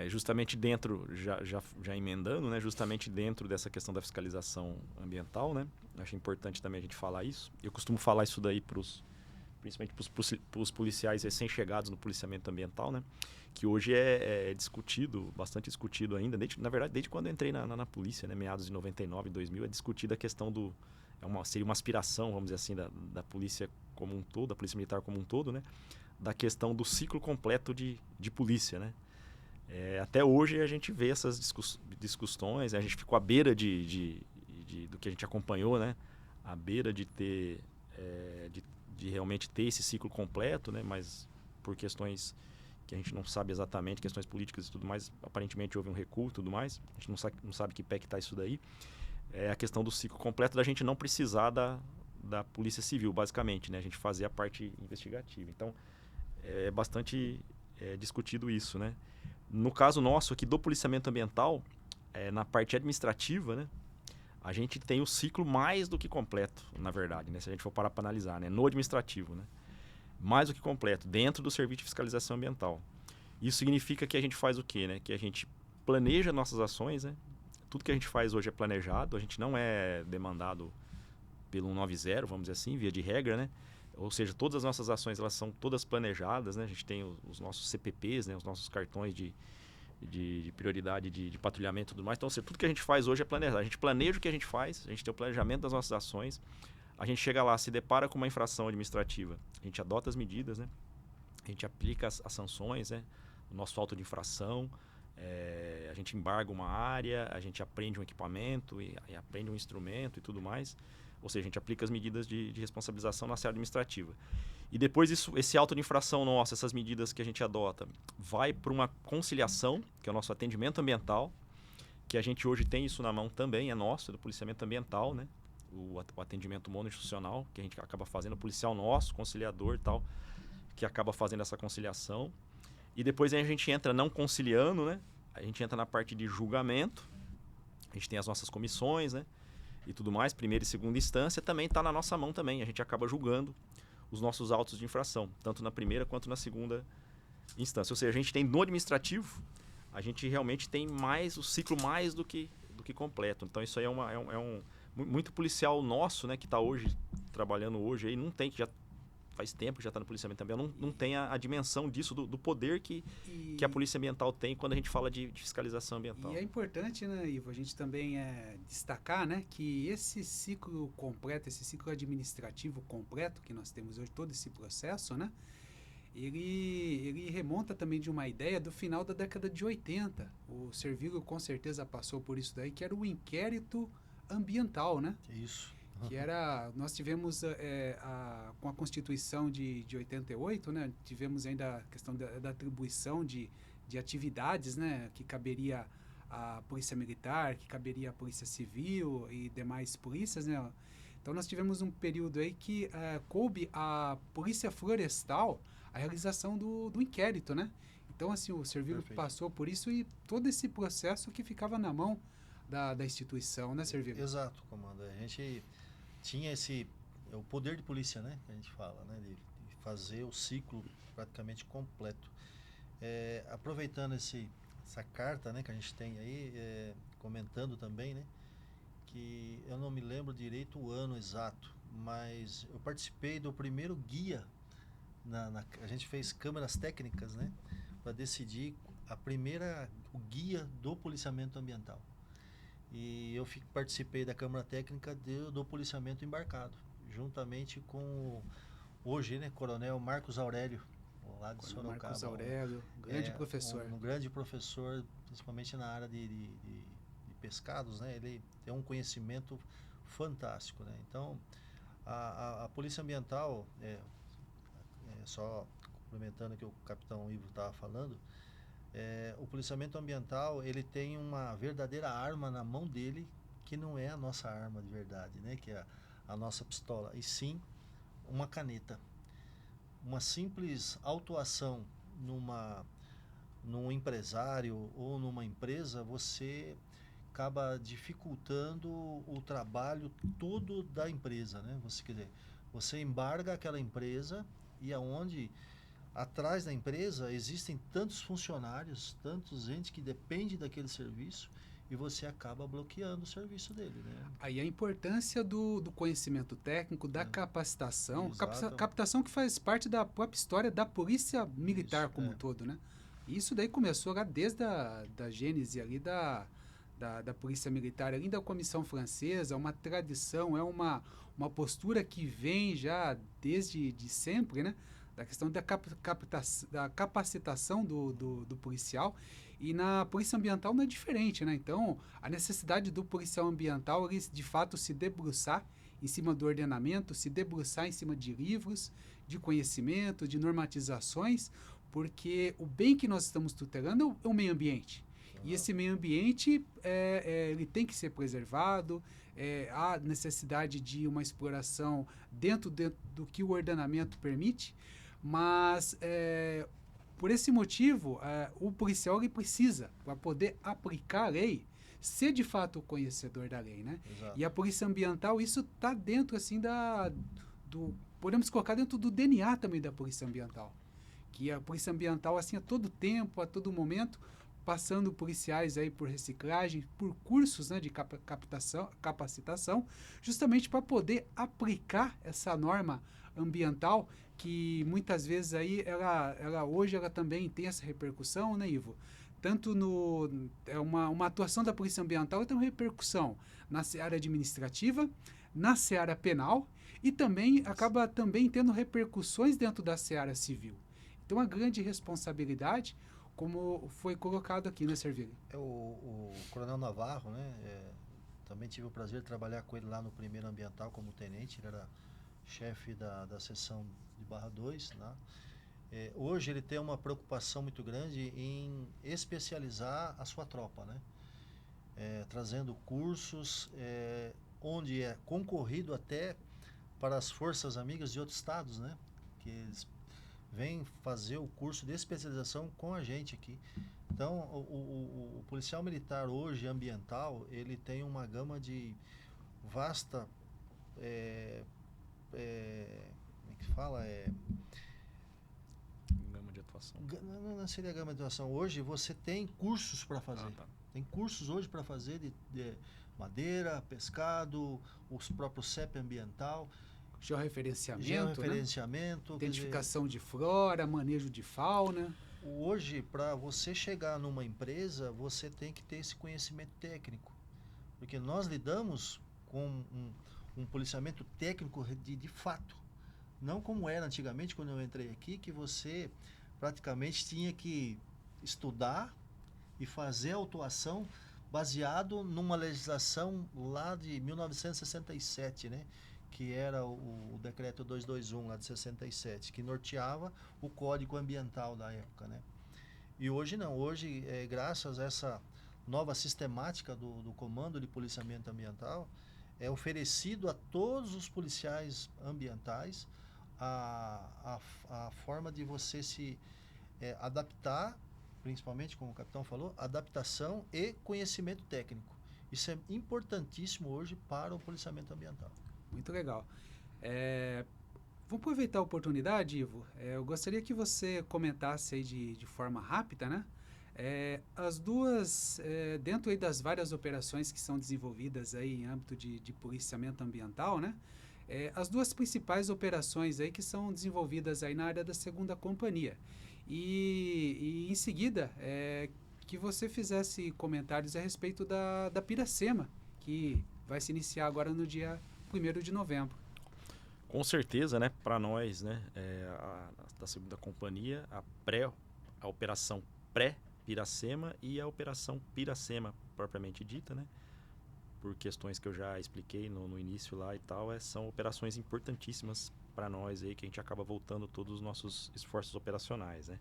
Justamente dentro, já emendando, né? Justamente dentro dessa questão da fiscalização ambiental, né? Acho importante também a gente falar isso. Eu costumo falar isso daí principalmente para os policiais recém-chegados no policiamento ambiental, né? Que hoje é discutido, bastante discutido ainda, na verdade, desde quando eu entrei na polícia, né? Meados de 99, 2000, é discutida a questão seria uma aspiração, vamos dizer assim, da polícia como um todo, da polícia militar como um todo, né? Da questão do ciclo completo de polícia, né? Até hoje a gente vê essas discussões, né? A gente ficou à beira do que a gente acompanhou, né? À beira de ter, de realmente ter esse ciclo completo, né? Mas por questões que a gente não sabe exatamente, questões políticas e tudo mais, aparentemente houve um recuo e tudo mais, a gente não sabe que pé que está isso daí. É a questão do ciclo completo da gente não precisar da Polícia Civil, basicamente, né? A gente fazer a parte investigativa. Então, é bastante discutido isso, né? No caso nosso aqui do policiamento ambiental, na parte administrativa, né? A gente tem o ciclo mais do que completo, na verdade, né? Se a gente for parar para analisar, né? No administrativo, né? Mais do que completo, dentro do serviço de fiscalização ambiental. Isso significa que a gente faz o quê, né? Que a gente planeja nossas ações, né? Tudo que a gente faz hoje é planejado, a gente não é demandado pelo 190, vamos dizer assim, via de regra, né? Ou seja, todas as nossas ações, elas são todas planejadas, né? A gente tem os nossos CPPs, né? Os nossos cartões de prioridade de patrulhamento e tudo mais. Então, tudo que a gente faz hoje é planejado. A gente planeja o que a gente faz, a gente tem o planejamento das nossas ações, a gente chega lá, se depara com uma infração administrativa, a gente adota as medidas, né? A gente aplica as sanções, né? O nosso auto de infração, a gente embarga uma área, a gente apreende um equipamento e apreende um instrumento e tudo mais. Ou seja, a gente aplica as medidas de responsabilização na área administrativa. E depois esse auto de infração nosso, essas medidas que a gente adota, vai para uma conciliação, que é o nosso atendimento ambiental, que a gente hoje tem isso na mão também, é nosso, é do policiamento ambiental, né? O atendimento monoinstitucional, que a gente acaba fazendo, o policial nosso, conciliador e tal, que acaba fazendo essa conciliação. E depois a gente entra não conciliando, né? A gente entra na parte de julgamento, a gente tem as nossas comissões, né? E tudo mais, primeira e segunda instância, também está na nossa mão também. A gente acaba julgando os nossos autos de infração, tanto na primeira quanto na segunda instância. Ou seja, a gente tem no administrativo, a gente realmente tem o ciclo mais do que completo. Então isso aí é muito policial nosso, né, que está hoje, trabalhando hoje, aí não tem, que já faz tempo que já está no policiamento também, não tem a dimensão disso, do poder que a polícia ambiental tem quando a gente fala de fiscalização ambiental. E é importante, né, Ivo, a gente também destacar, né, que esse ciclo completo, esse ciclo administrativo completo que nós temos hoje, todo esse processo, né, ele remonta também de uma ideia do final da década de 80. O Servilho com certeza passou por isso daí, que era o inquérito ambiental, né? Isso. Que era, nós tivemos com a Constituição de 88, né, tivemos ainda a questão da atribuição de atividades, né, que caberia à Polícia Militar, que caberia à Polícia Civil e demais polícias, né. Então nós tivemos um período aí que coube à Polícia Florestal a realização do inquérito, né. Então assim, o Servilho passou por isso e todo esse processo que ficava na mão da instituição, né, Servilho? Exato, comando. A gente tinha o poder de polícia, né, que a gente fala, né, de fazer o ciclo praticamente completo. Aproveitando essa carta, né, que a gente tem aí, comentando também, né, que eu não me lembro direito o ano exato, mas eu participei do primeiro guia, a gente fez câmaras técnicas, né, para decidir o guia do policiamento ambiental. E eu participei da Câmara Técnica do policiamento embarcado, juntamente com hoje, né, Coronel Marcos Aurélio, lá de Sorocaba. Marcos Aurélio, grande professor. Um grande professor, principalmente na área de pescados, né? Ele tem um conhecimento fantástico, né? Então, a Polícia Ambiental, só complementando o que o Capitão Ivo estava falando, o policiamento ambiental, ele tem uma verdadeira arma na mão dele, que não é a nossa arma de verdade, né? Que é a nossa pistola, e sim uma caneta. Uma simples autuação num empresário ou numa empresa, você acaba dificultando o trabalho todo da empresa, né? Você quer dizer, você embarga aquela empresa e aonde atrás da empresa existem tantos funcionários, tantos gente que depende daquele serviço e você acaba bloqueando o serviço dele, né? Aí a importância do conhecimento técnico, da capacitação, Exato. captação que faz parte da própria história da polícia militar Isso, como um todo, né? Isso daí começou lá desde da gênese ali da polícia militar, ali da comissão francesa, uma tradição, é uma postura que vem já desde de sempre, né? Da questão da capacitação do policial. E na polícia ambiental não é diferente, né? Então, a necessidade do policial ambiental, ele de fato se debruçar em cima do ordenamento, se debruçar em cima de livros, de conhecimento, de normatizações, porque o bem que nós estamos tutelando é o meio ambiente. E esse meio ambiente, ele tem que ser preservado, há necessidade de uma exploração dentro do que o ordenamento permite, mas por esse motivo, o policial ele precisa, para poder aplicar a lei, ser de fato o conhecedor da lei, né? Exato. E a polícia ambiental, isso está dentro, assim, podemos colocar dentro do DNA também da polícia ambiental. Que a polícia ambiental, assim, a todo tempo, a todo momento, passando policiais aí por reciclagem, por cursos, né, de capacitação, justamente para poder aplicar essa norma ambiental que muitas vezes aí hoje ela também tem essa repercussão, né, Ivo? Tanto uma atuação da polícia ambiental tem uma repercussão na seara administrativa, na seara penal e também acaba também tendo repercussões dentro da seara civil. Então, a grande responsabilidade, como foi colocado aqui, né, Servilha? O Coronel Navarro, né? Também tive o prazer de trabalhar com ele lá no primeiro ambiental como tenente. Ele era chefe da seção de Barra 2, né? Hoje ele tem uma preocupação muito grande em especializar a sua tropa, né? Trazendo cursos onde é concorrido até para as forças amigas de outros estados, né? Que eles vêm fazer o curso de especialização com a gente aqui. Então, o policial militar hoje, ambiental, ele tem uma gama de vasta... como é que fala? Gama de atuação. Não seria gama de atuação. Hoje você tem cursos para fazer. Tá. Tem cursos hoje para fazer de madeira, pescado, os próprios CEP ambiental. Georreferenciamento, né? Identificação de flora, manejo de fauna. Hoje, para você chegar numa empresa, você tem que ter esse conhecimento técnico. Porque nós lidamos com um policiamento técnico de fato. Não como era antigamente, quando eu entrei aqui, que você praticamente tinha que estudar e fazer a autuação baseado numa legislação lá de 1967, né? Que era o decreto 221 lá de 67, que norteava o Código Ambiental da época, né? E hoje não, hoje graças a essa nova sistemática do Comando de Policiamento Ambiental, é oferecido a todos os policiais ambientais a forma de você se adaptar, principalmente como o capitão falou, adaptação e conhecimento técnico. Isso é importantíssimo hoje para o policiamento ambiental. Muito legal. Vou aproveitar a oportunidade, Ivo. Eu gostaria que você comentasse aí de forma rápida, né? As duas, dentro aí das várias operações que são desenvolvidas aí em âmbito de policiamento ambiental, né? As duas principais operações aí que são desenvolvidas aí na área da 2ª Companhia. E em seguida, que você fizesse comentários a respeito da Piracema, que vai se iniciar agora no dia 1º de novembro. Com certeza, né, para nós, né, da 2ª Companhia, a operação pré-Piracema e a operação Piracema propriamente dita, né, por questões que eu já expliquei no início lá e tal, são operações importantíssimas para nós aí, que a gente acaba voltando todos os nossos esforços operacionais, né.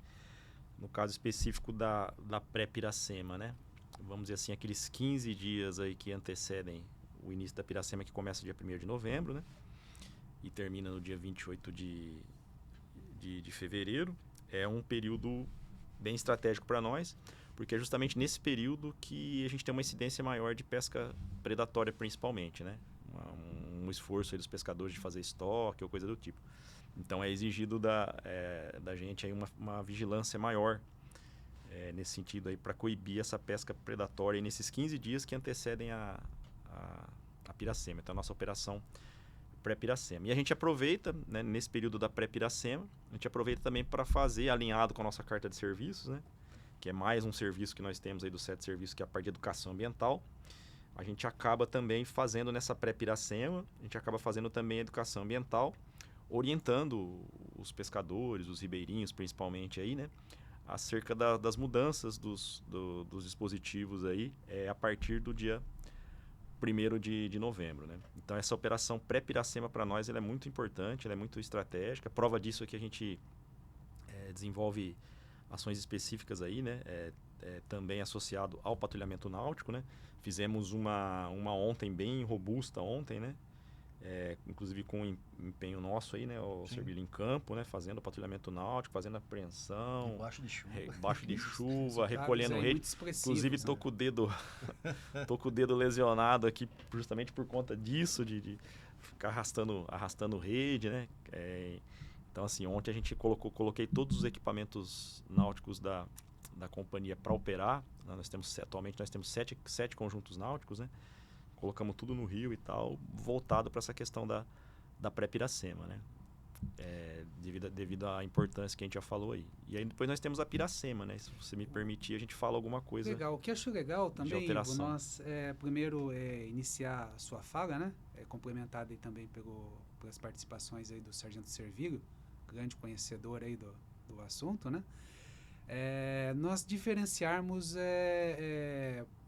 No caso específico da pré-Piracema, né, vamos dizer assim, aqueles 15 dias aí que antecedem o início da Piracema, que começa dia 1º de novembro, né, e termina no dia 28 de fevereiro, é um período bem estratégico para nós, porque é justamente nesse período que a gente tem uma incidência maior de pesca predatória, principalmente, né? Um esforço aí dos pescadores de fazer estoque ou coisa do tipo. Então é exigido da gente aí uma vigilância maior nesse sentido aí para coibir essa pesca predatória nesses 15 dias que antecedem a Piracema. Então a nossa operação pré-Piracema. E a gente aproveita, né, nesse período da pré-Piracema, a gente aproveita também para fazer, alinhado com a nossa carta de serviços, né, que é mais um serviço que nós temos aí dos 7 serviços, que é a parte de educação ambiental. A gente acaba também fazendo nessa pré-Piracema, a gente acaba fazendo também a educação ambiental, orientando os pescadores, os ribeirinhos principalmente aí, né, acerca das mudanças dos dispositivos aí, a partir do dia 1º de novembro, né? Então essa operação pré-Piracema para nós ela é muito importante, ela é muito estratégica. Prova disso é que a gente desenvolve ações específicas aí, né? Também associado ao patrulhamento náutico, né? Fizemos uma ontem bem robusta ontem, né? Inclusive com empenho nosso aí, né? O Servilho em campo, né? Fazendo patrulhamento náutico, fazendo apreensão. Debaixo de chuva. Recolhendo rede. Inclusive tô com o dedo lesionado aqui justamente por conta disso, de ficar arrastando rede, né? Então assim, ontem a gente coloquei todos os equipamentos náuticos da companhia para operar. Atualmente nós temos 7 conjuntos náuticos, né? Colocamos tudo no rio e tal, voltado para essa questão da pré-Piracema, né? Devido à importância que a gente já falou aí. E aí depois nós temos a Piracema, né? Se você me permitir, a gente fala alguma coisa. Legal. O que eu acho legal também, Ivo, nós primeiro iniciar a sua fala, né? Complementada aí também pelas participações aí do Sargento Servilho, grande conhecedor aí do assunto, né? Nós diferenciarmos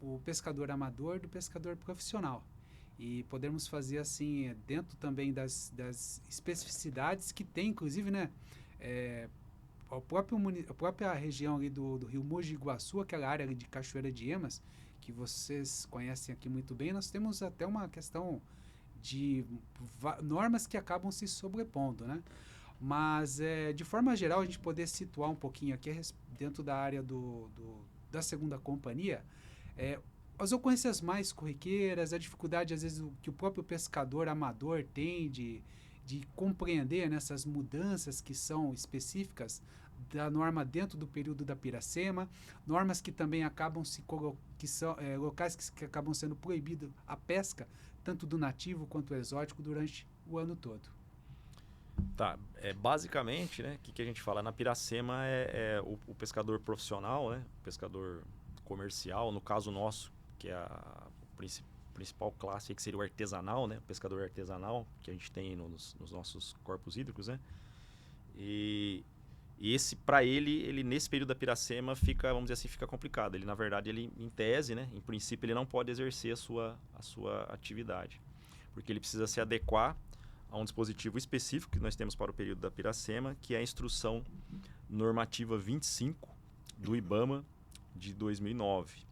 o pescador amador do pescador profissional e podermos fazer assim dentro também das especificidades que tem, inclusive, né, a própria região ali do rio Mogi Guaçu, aquela área ali de Cachoeira de Emas, que vocês conhecem aqui muito bem, nós temos até uma questão de normas que acabam se sobrepondo, né? Mas, de forma geral, a gente poder situar um pouquinho aqui dentro da área da segunda companhia, as ocorrências mais corriqueiras, a dificuldade, às vezes, que o próprio pescador amador tem de compreender nessas mudanças que são específicas da norma dentro do período da Piracema, normas que também acabam que são locais que acabam sendo proibido a pesca, tanto do nativo quanto do exótico, durante o ano todo. Tá, basicamente, né, o que a gente fala na Piracema o pescador profissional, né, o pescador comercial, no caso nosso, que é a principal classe, que seria o artesanal, né, o pescador artesanal, que a gente tem nos nossos corpos hídricos, né, e esse, para ele nesse período da Piracema vamos dizer assim, fica complicado. Ele, na verdade, em tese, né, em princípio, ele não pode exercer a sua atividade, porque ele precisa se adequar a um dispositivo específico que nós temos para o período da Piracema, que é a Instrução Normativa 25 do IBAMA de 2009,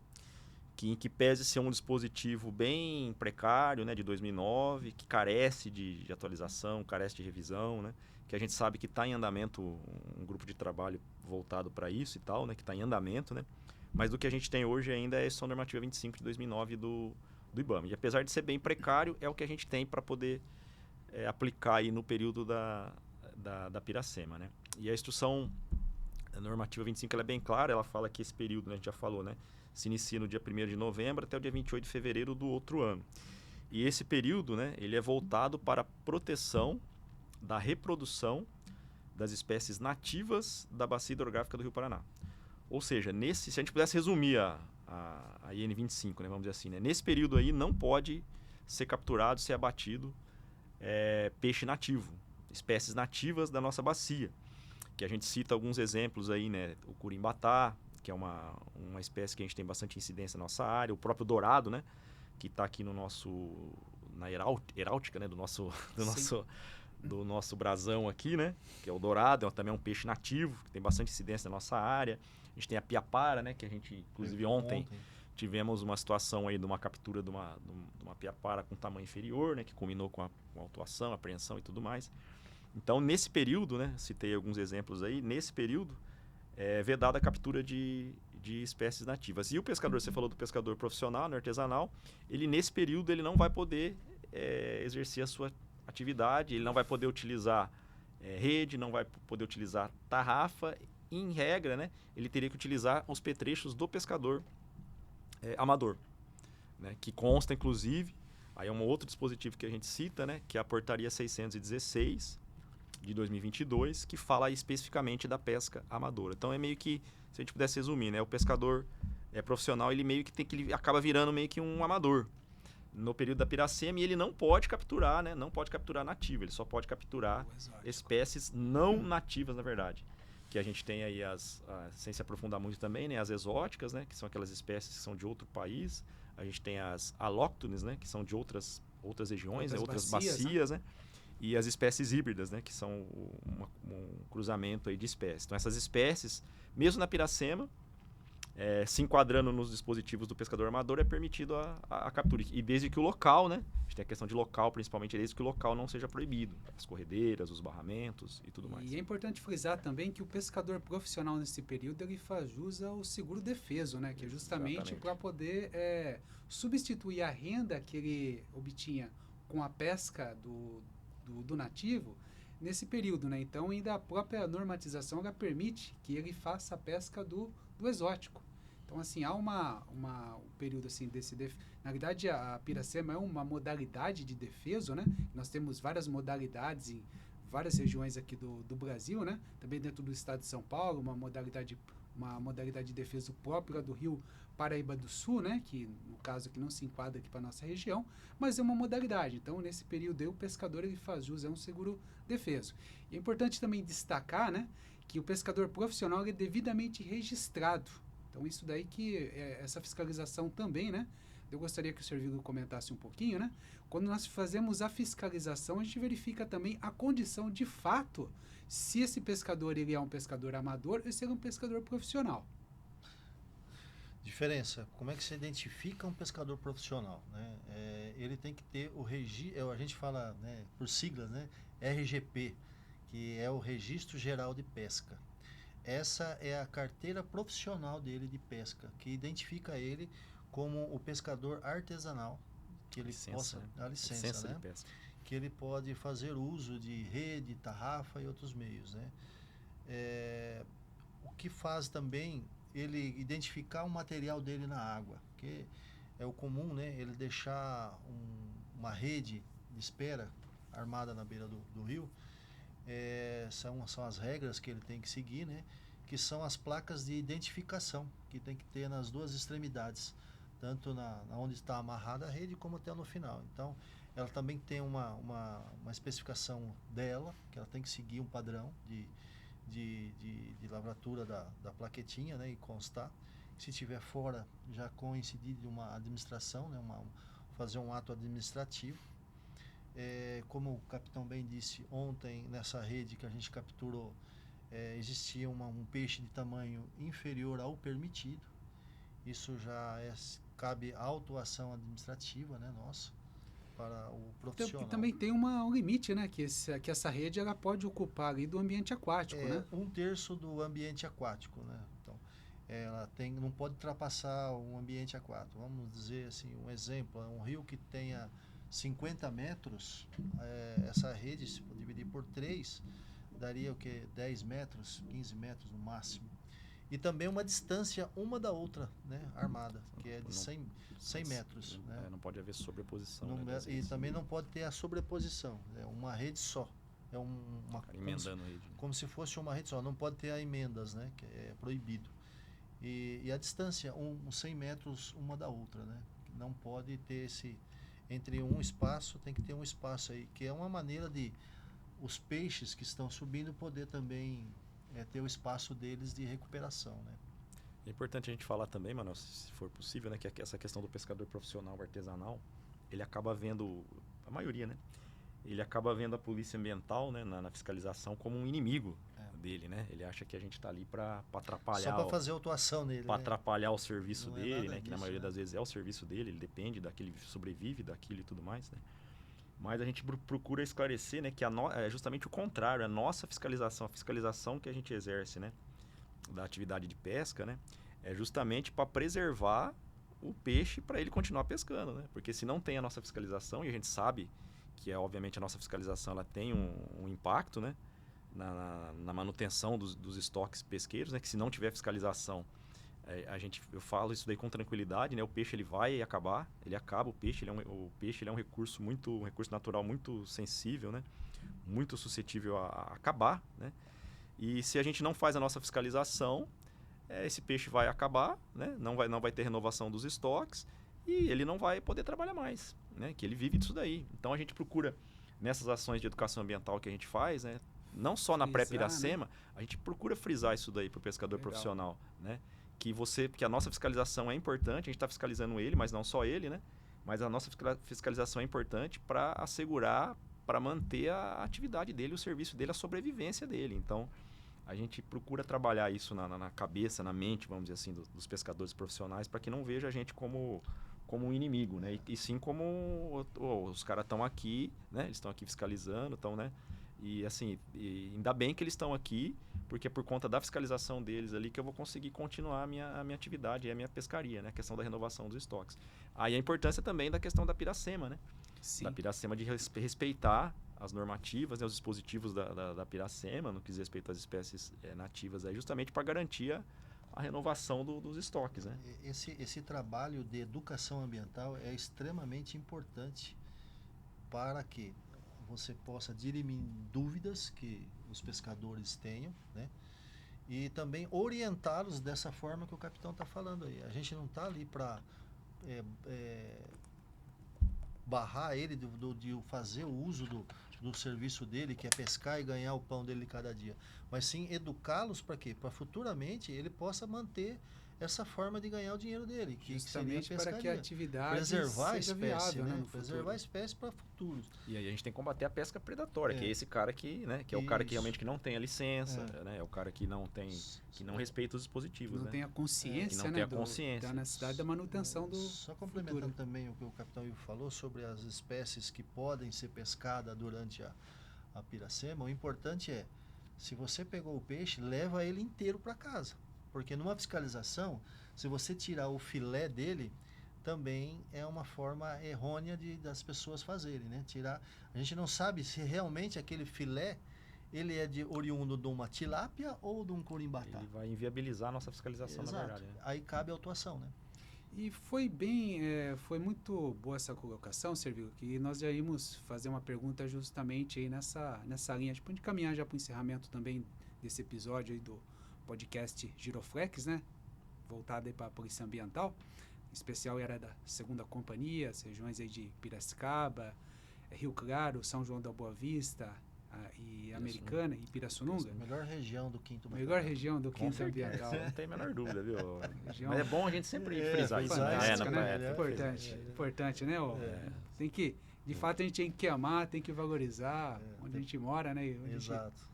em que pese ser um dispositivo bem precário, né, de 2009, que carece de atualização, carece de revisão, né, que a gente sabe que está em andamento um grupo de trabalho voltado para isso e tal, né, que está em andamento, né, mas do que a gente tem hoje ainda é a Instrução Normativa 25 de 2009 do IBAMA. E apesar de ser bem precário, é o que a gente tem para poder aplicar aí no período da Piracema, né? E a Instrução Normativa 25 ela é bem clara, ela fala que esse período, né, a gente já falou, né, se inicia no dia 1º de novembro até o dia 28 de fevereiro do outro ano. E esse período, né, ele é voltado para a proteção da reprodução das espécies nativas da bacia hidrográfica do Rio Paraná. Ou seja, se a gente pudesse resumir a IN 25, né, vamos dizer assim, né, nesse período aí não pode ser capturado, ser abatido peixe nativo, espécies nativas da nossa bacia, que a gente cita alguns exemplos aí, né? O curimbatá, que é uma espécie que a gente tem bastante incidência na nossa área, o próprio dourado, né? Que está aqui na heráutica, né? do nosso brasão aqui, né? Que é o dourado, também é um peixe nativo, que tem bastante incidência na nossa área. A gente tem a piapara, né? Que a gente, inclusive ontem tivemos uma situação aí de uma captura de uma piapara com tamanho inferior, né, que culminou com a autuação, apreensão e tudo mais. Então, nesse período, né, citei alguns exemplos aí, nesse período, é vedada a captura de espécies nativas. E o pescador, você falou do pescador profissional, né, artesanal, ele nesse período ele não vai poder exercer a sua atividade, ele não vai poder utilizar rede, não vai poder utilizar tarrafa. Em regra, né, ele teria que utilizar os petrechos do pescador amador, né, que consta, inclusive, aí é um outro dispositivo que a gente cita, né, que é a Portaria 616 de 2022, que fala especificamente da pesca amadora. Então é meio que, se a gente pudesse resumir, né, o pescador profissional, ele meio que ele acaba virando meio que um amador no período da piracema, e ele não pode capturar, né, não pode capturar nativo, ele só pode capturar espécies não nativas, na verdade. Que a gente tem aí sem se aprofundar muito também, né, as exóticas, né, que são aquelas espécies que são de outro país. A gente tem as alóctones, né, que são de outras regiões, outras bacias, né? E as espécies híbridas, né, que são um cruzamento aí de espécies. Então essas espécies, mesmo na piracema, se enquadrando nos dispositivos do pescador amador, é permitido a captura. E desde que o local, né? A gente tem a questão de local, principalmente, desde que o local não seja proibido. As corredeiras, os barramentos e tudo mais. E é importante frisar também que o pescador profissional nesse período, ele faz jus ao seguro defeso, né? Que é justamente para poder substituir a renda que ele obtinha com a pesca do nativo nesse período, né? Então, ainda a própria normatização ela permite que ele faça a pesca do exótico. Então, assim, há um período assim na verdade, a piracema é uma modalidade de defeso, né? Nós temos várias modalidades em várias regiões aqui do Brasil, né? Também dentro do estado de São Paulo, uma modalidade de defeso própria do Rio Paraíba do Sul, né? Que no caso aqui não se enquadra aqui para nossa região, mas é uma modalidade. Então, nesse período aí, o pescador ele faz jus a um seguro defeso. E é importante também destacar, né? Que o pescador profissional é devidamente registrado. Então, isso daí que essa fiscalização também, né? Eu gostaria que o Sr. Vigo comentasse um pouquinho, né? Quando nós fazemos a fiscalização, a gente verifica também a condição de fato, se esse pescador ele é um pescador amador ou se ele é um pescador profissional. Diferença, como é que se identifica um pescador profissional, né? Ele tem que ter o registro, a gente fala, né, por siglas, né, RGP, que é o Registro Geral de Pesca. Essa é a carteira profissional dele de pesca, que identifica ele como o pescador artesanal, que ele a licença, né? De pesca. Que ele pode fazer uso de rede, tarrafa e outros meios, né? O que faz também ele identificar o material dele na água, que é o comum, né? Ele deixar uma rede de espera armada na beira do rio. São as regras que ele tem que seguir, né? Que são as placas de identificação que tem que ter nas duas extremidades, tanto na onde está amarrada a rede como até no final. Então, ela também tem uma especificação dela, que ela tem que seguir um padrão de lavratura da plaquetinha, né? E constar. Se tiver fora, já coincidir de uma administração, né? Fazer um ato administrativo. Como o capitão bem disse, ontem nessa rede que a gente capturou, existia um peixe de tamanho inferior ao permitido. Isso já cabe autuação administrativa, né, nossa, para o profissional. E também tem um limite, né, que essa rede ela pode ocupar ali do ambiente aquático, né? 1/3 do ambiente aquático, né? Então, ela não pode ultrapassar um ambiente aquático. Vamos dizer assim, um exemplo, um rio que tenha 50 metros, essa rede, se for dividir por 3, daria o que? 10 metros, 15 metros no máximo. E também uma distância uma da outra, né, armada, que é de 100 metros. Né? Não pode haver sobreposição. E também não pode ter a sobreposição, é uma rede só. É emendando rede. Como se fosse uma rede só, não pode ter emendas, né, que é proibido. E a distância, 100 metros uma da outra, né? Não pode ter entre um espaço, tem que ter um espaço aí, que é uma maneira de os peixes que estão subindo poder também ter o espaço deles de recuperação, né? É importante a gente falar também, mano, se for possível, né, que essa questão do pescador profissional artesanal, ele acaba vendo, a maioria, né, ele acaba vendo a polícia ambiental, né, na fiscalização como um inimigo dele, né? Ele acha que a gente está ali para atrapalhar. Só para fazer autuação nele. Para atrapalhar o serviço dele, né? Disso, que na maioria das vezes é o serviço dele, ele depende daquele, sobrevive daquilo e tudo mais, né? Mas a gente procura esclarecer, né, que é justamente o contrário, a nossa fiscalização, a fiscalização que a gente exerce, né, da atividade de pesca, né, é justamente para preservar o peixe para ele continuar pescando, né? Porque se não tem a nossa fiscalização, e a gente sabe que obviamente a nossa fiscalização ela tem um impacto, né, na manutenção dos estoques pesqueiros, né, que se não tiver fiscalização, eu falo isso daí com tranquilidade, né, o peixe ele vai acabar, ele acaba, o peixe ele é um recurso natural muito sensível, né, muito suscetível a acabar, né, e se a gente não faz a nossa fiscalização, esse peixe vai acabar, né? Não vai ter renovação dos estoques e ele não vai poder trabalhar mais, né? Que ele vive disso daí. Então a gente procura, nessas ações de educação ambiental que a gente faz, né? Não só na pré-Piracema, né? A gente procura frisar isso daí para o pescador profissional, né? Que a nossa fiscalização é importante, a gente está fiscalizando ele, mas não só ele, né? Mas a nossa fiscalização é importante para assegurar, para manter a atividade dele, o serviço dele, a sobrevivência dele. Então, a gente procura trabalhar isso na cabeça, na mente, vamos dizer assim, dos pescadores profissionais, para que não veja a gente como um inimigo, né? E sim como os caras estão aqui, né? Eles estão aqui fiscalizando, né? E assim, ainda bem que eles estão aqui, porque é por conta da fiscalização deles ali que eu vou conseguir continuar a minha atividade, a minha pescaria, né? A questão da renovação dos estoques. Aí a importância também da questão da Piracema, né? Sim. Da Piracema de respeitar as normativas, né, os dispositivos da Piracema, no que diz respeito às espécies nativas, justamente para garantir a renovação dos estoques. Né? Esse trabalho de educação ambiental é extremamente importante para que você possa dirimir dúvidas que os pescadores tenham, né? E também orientá-los dessa forma que o capitão está falando aí. A gente não está ali para barrar ele de fazer o uso do serviço dele, que é pescar e ganhar o pão dele cada dia, mas sim educá-los para quê? Para futuramente ele possa manter essa forma de ganhar o dinheiro dele, que seria a pescaria. Para que a atividade preservar a espécie, viável, né? Preservar a espécie para futuros. E aí a gente tem que combater a pesca predatória, que é esse cara que, né, que é o cara que realmente que não tem a licença, né? É o cara que não respeita os dispositivos, não né? tem a consciência, que não tem a consciência da necessidade da manutenção do Só complementando também o que o capitão Ivo falou sobre as espécies que podem ser pescadas durante a Piracema, o importante é, se você pegou o peixe, leva ele inteiro para casa. Porque numa fiscalização, se você tirar o filé dele, também é uma forma errônea das pessoas fazerem, né? A gente não sabe se realmente aquele filé ele é oriundo de uma tilápia ou de um corimbatá. Ele vai inviabilizar a nossa fiscalização, Exato. Na verdade. Né? Aí cabe a autuação, né? E foi muito boa essa colocação, Servigo, que nós já íamos fazer uma pergunta justamente aí nessa linha, tipo, de caminhar já para o encerramento também desse episódio aí do podcast Giroflex, né? Voltado aí para a Polícia Ambiental. Em especial era da 2ª Companhia, as regiões aí de Piracicaba, Rio Claro, São João da Boa Vista e Americana e Pirassununga. Melhor região do 5º Batalhão. Melhor região do 5º Ambiental. Não tem a menor dúvida, viu? Mas é bom a gente sempre frisar isso. Importante, né? Tem que, de fato, a gente tem que amar, tem que valorizar onde a gente mora, né? Onde Exato.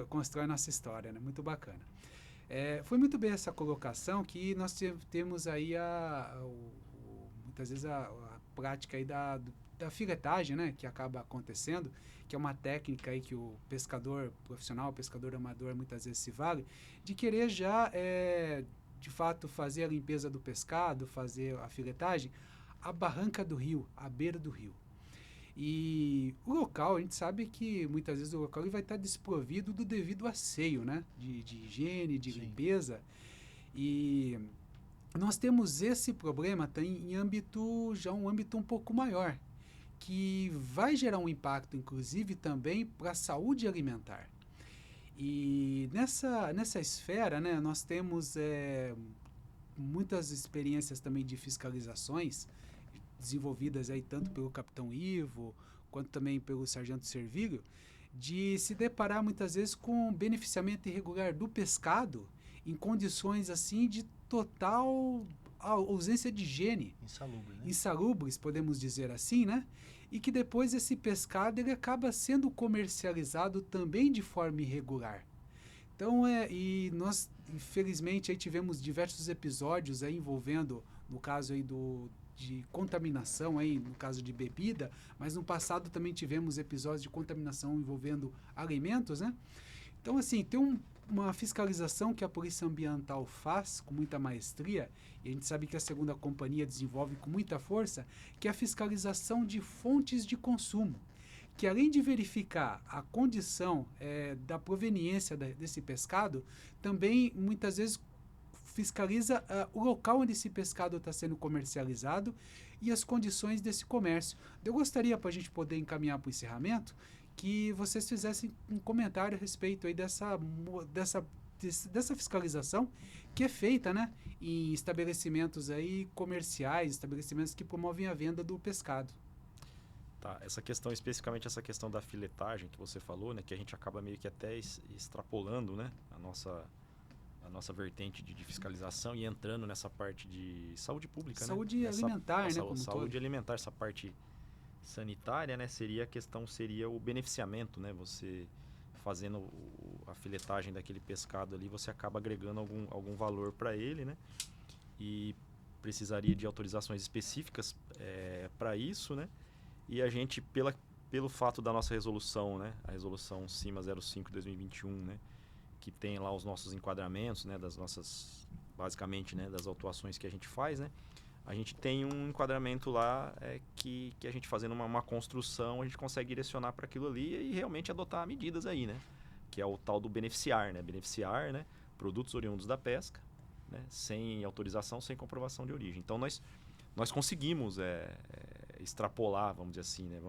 Constrói a nossa história, né? Muito bacana. Foi muito bem essa colocação que nós temos aí muitas vezes a prática aí da filetagem, né? Que acaba acontecendo, que é uma técnica aí que o pescador profissional, o pescador amador muitas vezes se vale, de querer já, de fato, fazer a limpeza do pescado, fazer a filetagem, à barranca do rio, à beira do rio. E o local, a gente sabe que muitas vezes o local ele vai estar desprovido do devido asseio, né? De higiene, de Sim. limpeza. E nós temos esse problema em um âmbito um pouco maior, que vai gerar um impacto, inclusive, também para a saúde alimentar. E nessa esfera, né, nós temos muitas experiências também de fiscalizações, desenvolvidas aí tanto pelo capitão Ivo, quanto também pelo sargento Servílio, de se deparar muitas vezes com beneficiamento irregular do pescado em condições assim de total ausência de higiene. Insalubre, né? Insalubres, podemos dizer assim, né? E que depois esse pescado ele acaba sendo comercializado também de forma irregular. Então, e nós, infelizmente, aí tivemos diversos episódios aí envolvendo, no caso aí de contaminação, aí, no caso de bebida, mas no passado também tivemos episódios de contaminação envolvendo alimentos, né? Então, assim, tem uma fiscalização que a Polícia Ambiental faz com muita maestria, e a gente sabe que a segunda companhia desenvolve com muita força, que é a fiscalização de fontes de consumo, que além de verificar a condição da proveniência desse pescado, também muitas vezes fiscaliza o local onde esse pescado está sendo comercializado e as condições desse comércio. Eu gostaria, para a gente poder encaminhar para o encerramento, que vocês fizessem um comentário a respeito aí dessa fiscalização que é feita, né, em estabelecimentos aí comerciais, estabelecimentos que promovem a venda do pescado. Tá, especificamente essa questão da filetagem que você falou, né, que a gente acaba meio que até extrapolando, né, a nossa vertente de fiscalização e entrando nessa parte de saúde pública, saúde alimentar, né, como saúde todo. alimentar, essa parte sanitária, né, seria o beneficiamento, né, você fazendo a filetagem daquele pescado ali, você acaba agregando algum valor para ele, né, e precisaria de autorizações específicas para isso, né, e a gente, pelo fato da nossa resolução, né, a resolução CIMA 05/2021, né, que tem lá os nossos enquadramentos, né, basicamente, né, das autuações que a gente faz, né, a gente tem um enquadramento lá que a gente fazendo uma construção, a gente consegue direcionar para aquilo ali e realmente adotar medidas aí, né, que é o tal do beneficiar, né, produtos oriundos da pesca, né, sem autorização, sem comprovação de origem. Então nós conseguimos extrapolar, vamos dizer assim, né,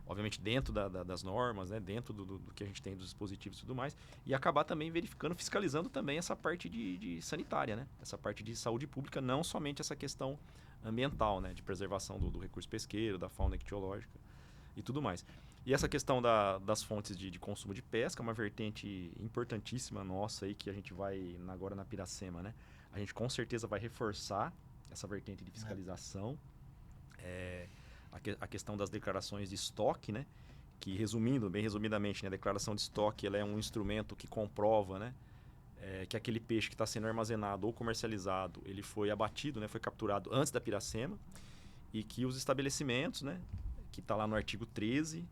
obviamente dentro das normas, né, dentro do que a gente tem dos dispositivos e tudo mais, e acabar também verificando, fiscalizando também essa parte de sanitária, né, essa parte de saúde pública, não somente essa questão ambiental, né, de preservação do recurso pesqueiro, da fauna ictiológica e tudo mais. E essa questão das fontes de consumo de pesca é uma vertente importantíssima nossa aí, que a gente vai agora na Piracema, né, a gente com certeza vai reforçar essa vertente de fiscalização. A questão das declarações de estoque, né? Que bem resumidamente, né? A declaração de estoque ela é um instrumento que comprova, né? Que aquele peixe que está sendo armazenado ou comercializado, ele foi abatido, né? Foi capturado antes da Piracema e que os estabelecimentos, né? Que está lá no artigo 13,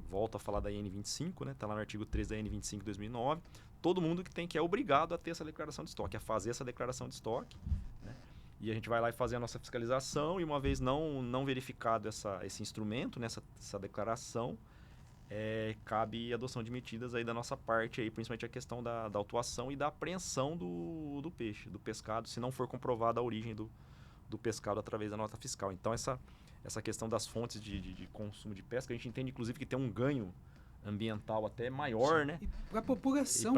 volto a falar da IN25, né? Está lá no artigo 13 da IN25 de 2009, todo mundo que é obrigado a ter essa declaração de estoque, a fazer essa declaração de estoque, né? E a gente vai lá e fazer a nossa fiscalização e uma vez não verificado esse instrumento, né, essa declaração, cabe a adoção de medidas aí da nossa parte, aí, principalmente a questão da autuação e da apreensão do peixe, do pescado, se não for comprovada a origem do pescado através da nota fiscal. Então essa questão das fontes de consumo de pesca, a gente entende inclusive que tem um ganho ambiental até maior, né? E para a população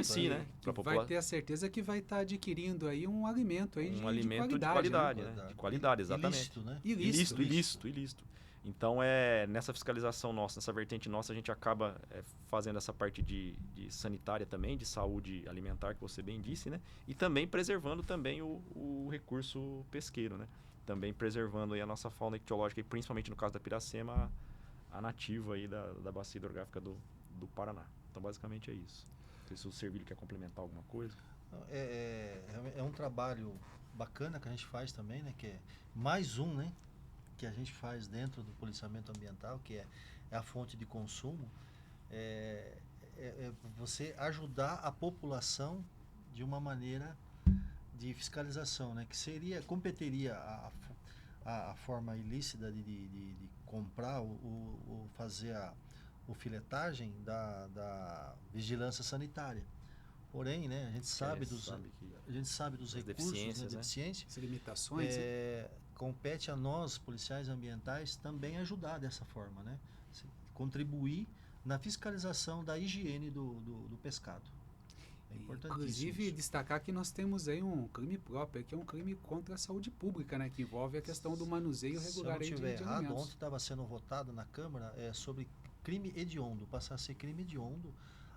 em si, né? Vai ter a certeza que vai estar adquirindo aí um alimento aí de qualidade, né? De qualidade, exatamente. Ilícito, né? Ilícito. Então, nessa fiscalização nossa, nessa vertente nossa, a gente acaba fazendo essa parte de sanitária também, de saúde alimentar, que você bem disse, né? E também preservando também o recurso pesqueiro, né? Também preservando aí a nossa fauna ictiológica, e principalmente no caso da Piracema, a nativa aí da bacia hidrográfica do Paraná. Então, basicamente é isso. Não sei se o Servilho quer complementar alguma coisa. É um trabalho bacana que a gente faz também, né? Que é mais um, né? Que a gente faz dentro do policiamento ambiental, que é a fonte de consumo. Você ajudar a população de uma maneira de fiscalização, né? Que competiria a forma ilícita de comprar ou fazer a filetagem da vigilância sanitária. Porém, né, a gente sabe dos recursos, deficiências, né, deficiências, as limitações. Compete a nós, policiais ambientais, também ajudar dessa forma, né? Contribuir na fiscalização da higiene do pescado. É importantíssimo. Inclusive, isso. destacar que nós temos aí um crime próprio, que é um crime contra a saúde pública, né? Que envolve a questão do manuseio regular Se eu não de estiver errado, alimentos. ontem estava sendo votado na Câmara sobre crime hediondo, passar a ser crime hediondo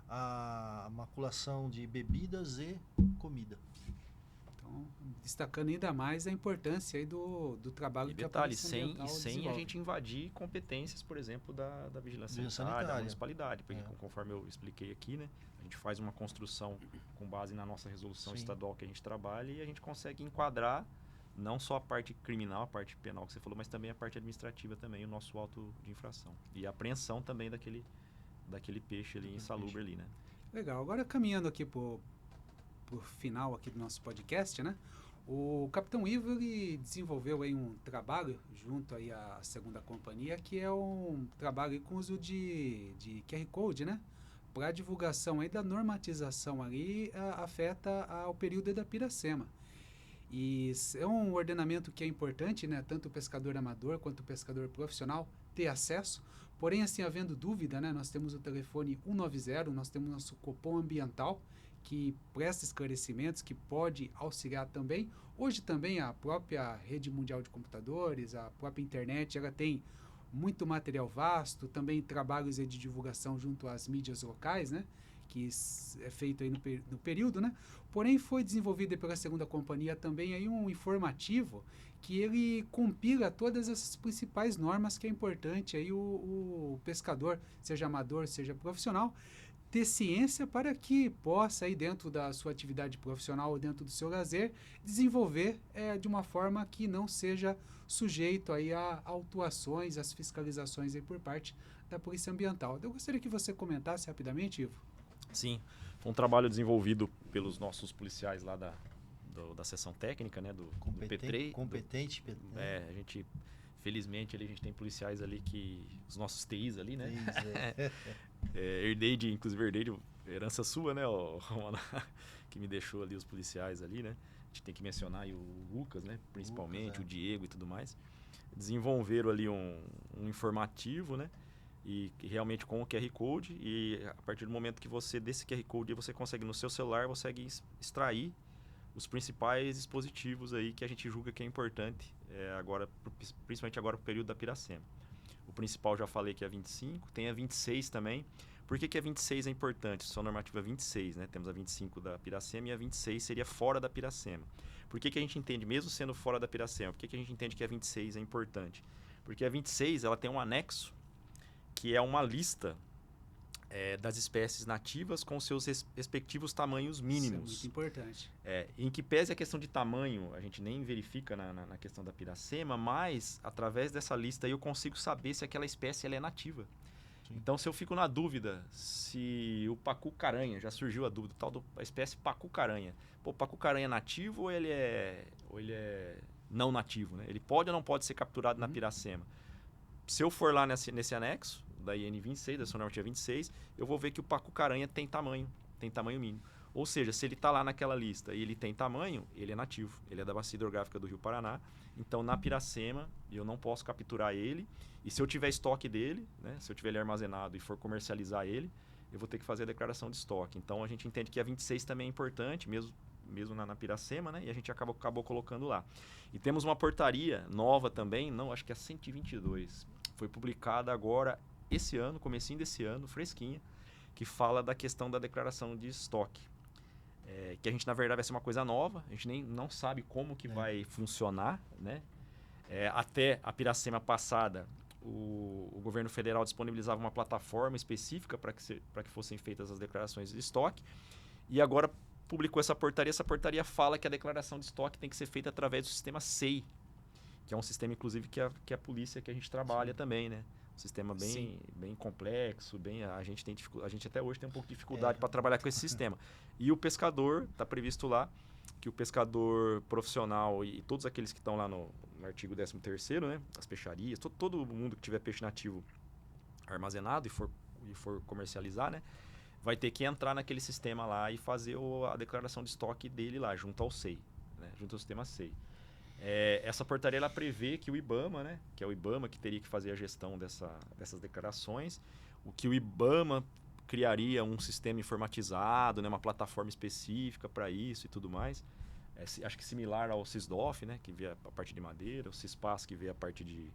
a maculação de bebidas e comida. Então, destacando ainda mais a importância aí do trabalho E que detalhe, a Polícia Ambiental sem a desenvolve. gente invadir competências, por exemplo, da vigilância sanitária, sanitária. da municipalidade, porque conforme eu expliquei aqui, né, a gente faz uma construção com base na nossa resolução estadual que a gente trabalha e a gente consegue enquadrar não só a parte criminal, a parte penal que você falou, mas também a parte administrativa também, o nosso auto de infração. E a apreensão também daquele peixe ali insalubre ali, né? Legal. Agora caminhando aqui por final aqui do nosso podcast, né? O Capitão Ivo ele desenvolveu aí um trabalho junto aí à segunda companhia, que é um trabalho com uso de QR Code, né? Para a divulgação aí da normatização ali afeta ao período da Piracema. E é um ordenamento que é importante, né? Tanto o pescador amador quanto o pescador profissional ter acesso. Porém, assim, havendo dúvida, né? Nós temos o telefone 190, nós temos nosso Copom Ambiental, que presta esclarecimentos, que pode auxiliar também. Hoje também a própria rede mundial de computadores, a própria internet, ela tem muito material vasto, também trabalhos de divulgação junto às mídias locais, né? Que é feito aí no período, né? Porém, foi desenvolvido pela segunda companhia também aí um informativo que ele compila todas essas principais normas que é importante aí o pescador, seja amador, seja profissional, ter ciência para que possa, aí dentro da sua atividade profissional ou dentro do seu lazer, desenvolver de uma forma que não seja sujeito aí a autuações, às fiscalizações aí por parte da Polícia Ambiental. Eu gostaria que você comentasse rapidamente, Ivo. Sim, foi um trabalho desenvolvido pelos nossos policiais lá da seção técnica, né, do P3. Competente. A gente, felizmente, ali, a gente tem policiais ali que... Os nossos TIs ali, né? Herdei inclusive herdei de herança sua, né, Romana? Que me deixou ali os policiais ali, né? A gente tem que mencionar aí o Lucas, né? Principalmente, o Diego e tudo mais. Desenvolveram ali um informativo, né? E realmente com o QR Code, e a partir do momento que você, desse QR Code, você consegue no seu celular, você consegue extrair os principais dispositivos aí que a gente julga que é importante, agora, principalmente agora para o período da Piracema. O principal já falei que é a 25, tem a 26 também. Por que a 26 é importante? Sua normativa é 26, né? Temos a 25 da Piracema e a 26 seria fora da Piracema. Por que a gente entende, mesmo sendo fora da Piracema, por que a gente entende que a 26 é importante? Porque a 26 ela tem um anexo que é uma lista das espécies nativas com seus respectivos tamanhos mínimos. Isso é muito importante. Em que pese a questão de tamanho, a gente nem verifica na questão da Piracema, mas através dessa lista aí eu consigo saber se aquela espécie ela é nativa. Sim. Então, se eu fico na dúvida se o pacu-caranha, já surgiu a dúvida, tal da espécie pacu-caranha. O pacu-caranha é nativo ou ele é não nativo, né? Ele pode ou não pode ser capturado na Piracema? Se eu for lá nesse anexo, da IN 26, da sua normativa 26, eu vou ver que o pacu-caranha tem tamanho mínimo. Ou seja, se ele está lá naquela lista e ele tem tamanho, ele é nativo. Ele é da bacia hidrográfica do Rio Paraná. Então, na Piracema, eu não posso capturar ele. E se eu tiver estoque dele, né, se eu tiver ele armazenado e for comercializar ele, eu vou ter que fazer a declaração de estoque. Então, a gente entende que a 26 também é importante, mesmo na Piracema, né? E a gente acabou colocando lá. E temos uma portaria nova também, acho que é a 122. Foi publicada agora esse ano, comecinho desse ano, fresquinha, que fala da questão da declaração de estoque. Que a gente, na verdade, vai ser uma coisa nova, a gente nem não sabe como que vai funcionar, né? Até a Piracema passada, o governo federal disponibilizava uma plataforma específica para que fossem feitas as declarações de estoque, e agora publicou essa portaria fala que a declaração de estoque tem que ser feita através do sistema SEI, que é um sistema, inclusive, que a polícia que a gente trabalha também, né? Um sistema bem complexo, a gente até hoje tem um pouco de dificuldade para trabalhar com esse sistema. E o pescador, está previsto lá, que o pescador profissional e todos aqueles que estão lá no artigo 13º, né, as peixarias, todo mundo que tiver peixe nativo armazenado e for comercializar, né, vai ter que entrar naquele sistema lá e fazer a declaração de estoque dele lá, junto ao SEI, né, junto ao sistema SEI. Essa portaria ela prevê que o IBAMA, né, que é o IBAMA que teria que fazer a gestão dessas declarações, o IBAMA criaria um sistema informatizado, né, uma plataforma específica para isso e tudo mais. Acho que similar ao CISDOF, né, que vê a parte de madeira, o CISPAS, que vê a parte de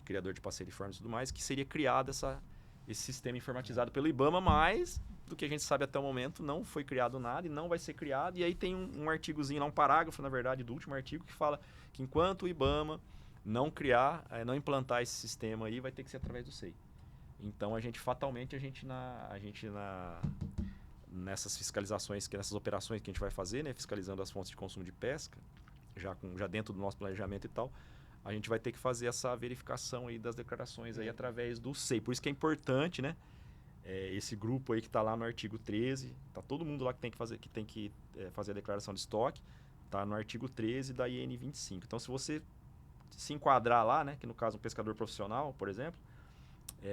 criador de passeiriformes e tudo mais, que seria criado esse sistema informatizado pelo IBAMA, mas do que a gente sabe até o momento não foi criado nada e não vai ser criado. E aí tem um artigozinho lá, um parágrafo, na verdade, do último artigo, que fala que enquanto o IBAMA não implantar esse sistema aí, vai ter que ser através do SEI. Então, fatalmente, nessas fiscalizações, nessas operações que a gente vai fazer, né, fiscalizando as fontes de consumo de pesca, já dentro do nosso planejamento e tal, a gente vai ter que fazer essa verificação aí das declarações aí através do SEI. Por isso que é importante, né, Esse grupo aí que está lá no artigo 13, tá todo mundo lá que tem que fazer a declaração de estoque, tá no artigo 13 da IN 25. Então, se você se enquadrar lá, né, que no caso um pescador profissional, por exemplo,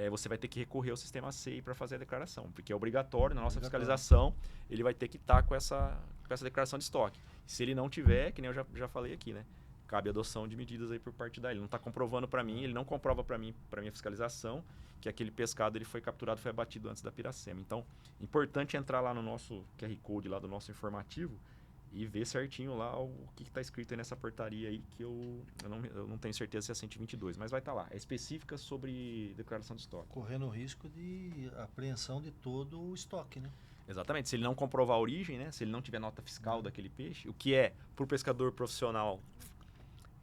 você vai ter que recorrer ao sistema SEI para fazer a declaração, porque é obrigatório, na nossa fiscalização, ele vai ter que estar com essa declaração de estoque. Se ele não tiver, que nem eu já falei aqui, né, cabe adoção de medidas aí por parte dele. Ele não está comprovando para mim, ele não comprova para mim, para minha fiscalização, que aquele pescado ele foi capturado, foi abatido antes da Piracema. Então, importante entrar lá no nosso QR Code, lá do nosso informativo, e ver certinho lá o que está escrito aí nessa portaria aí, que eu não tenho certeza se é 122, mas vai estar lá. É específica sobre declaração de estoque. Correndo o risco de apreensão de todo o estoque, né? Exatamente. Se ele não comprovar a origem, né? Se ele não tiver nota fiscal daquele peixe, o que para o pescador profissional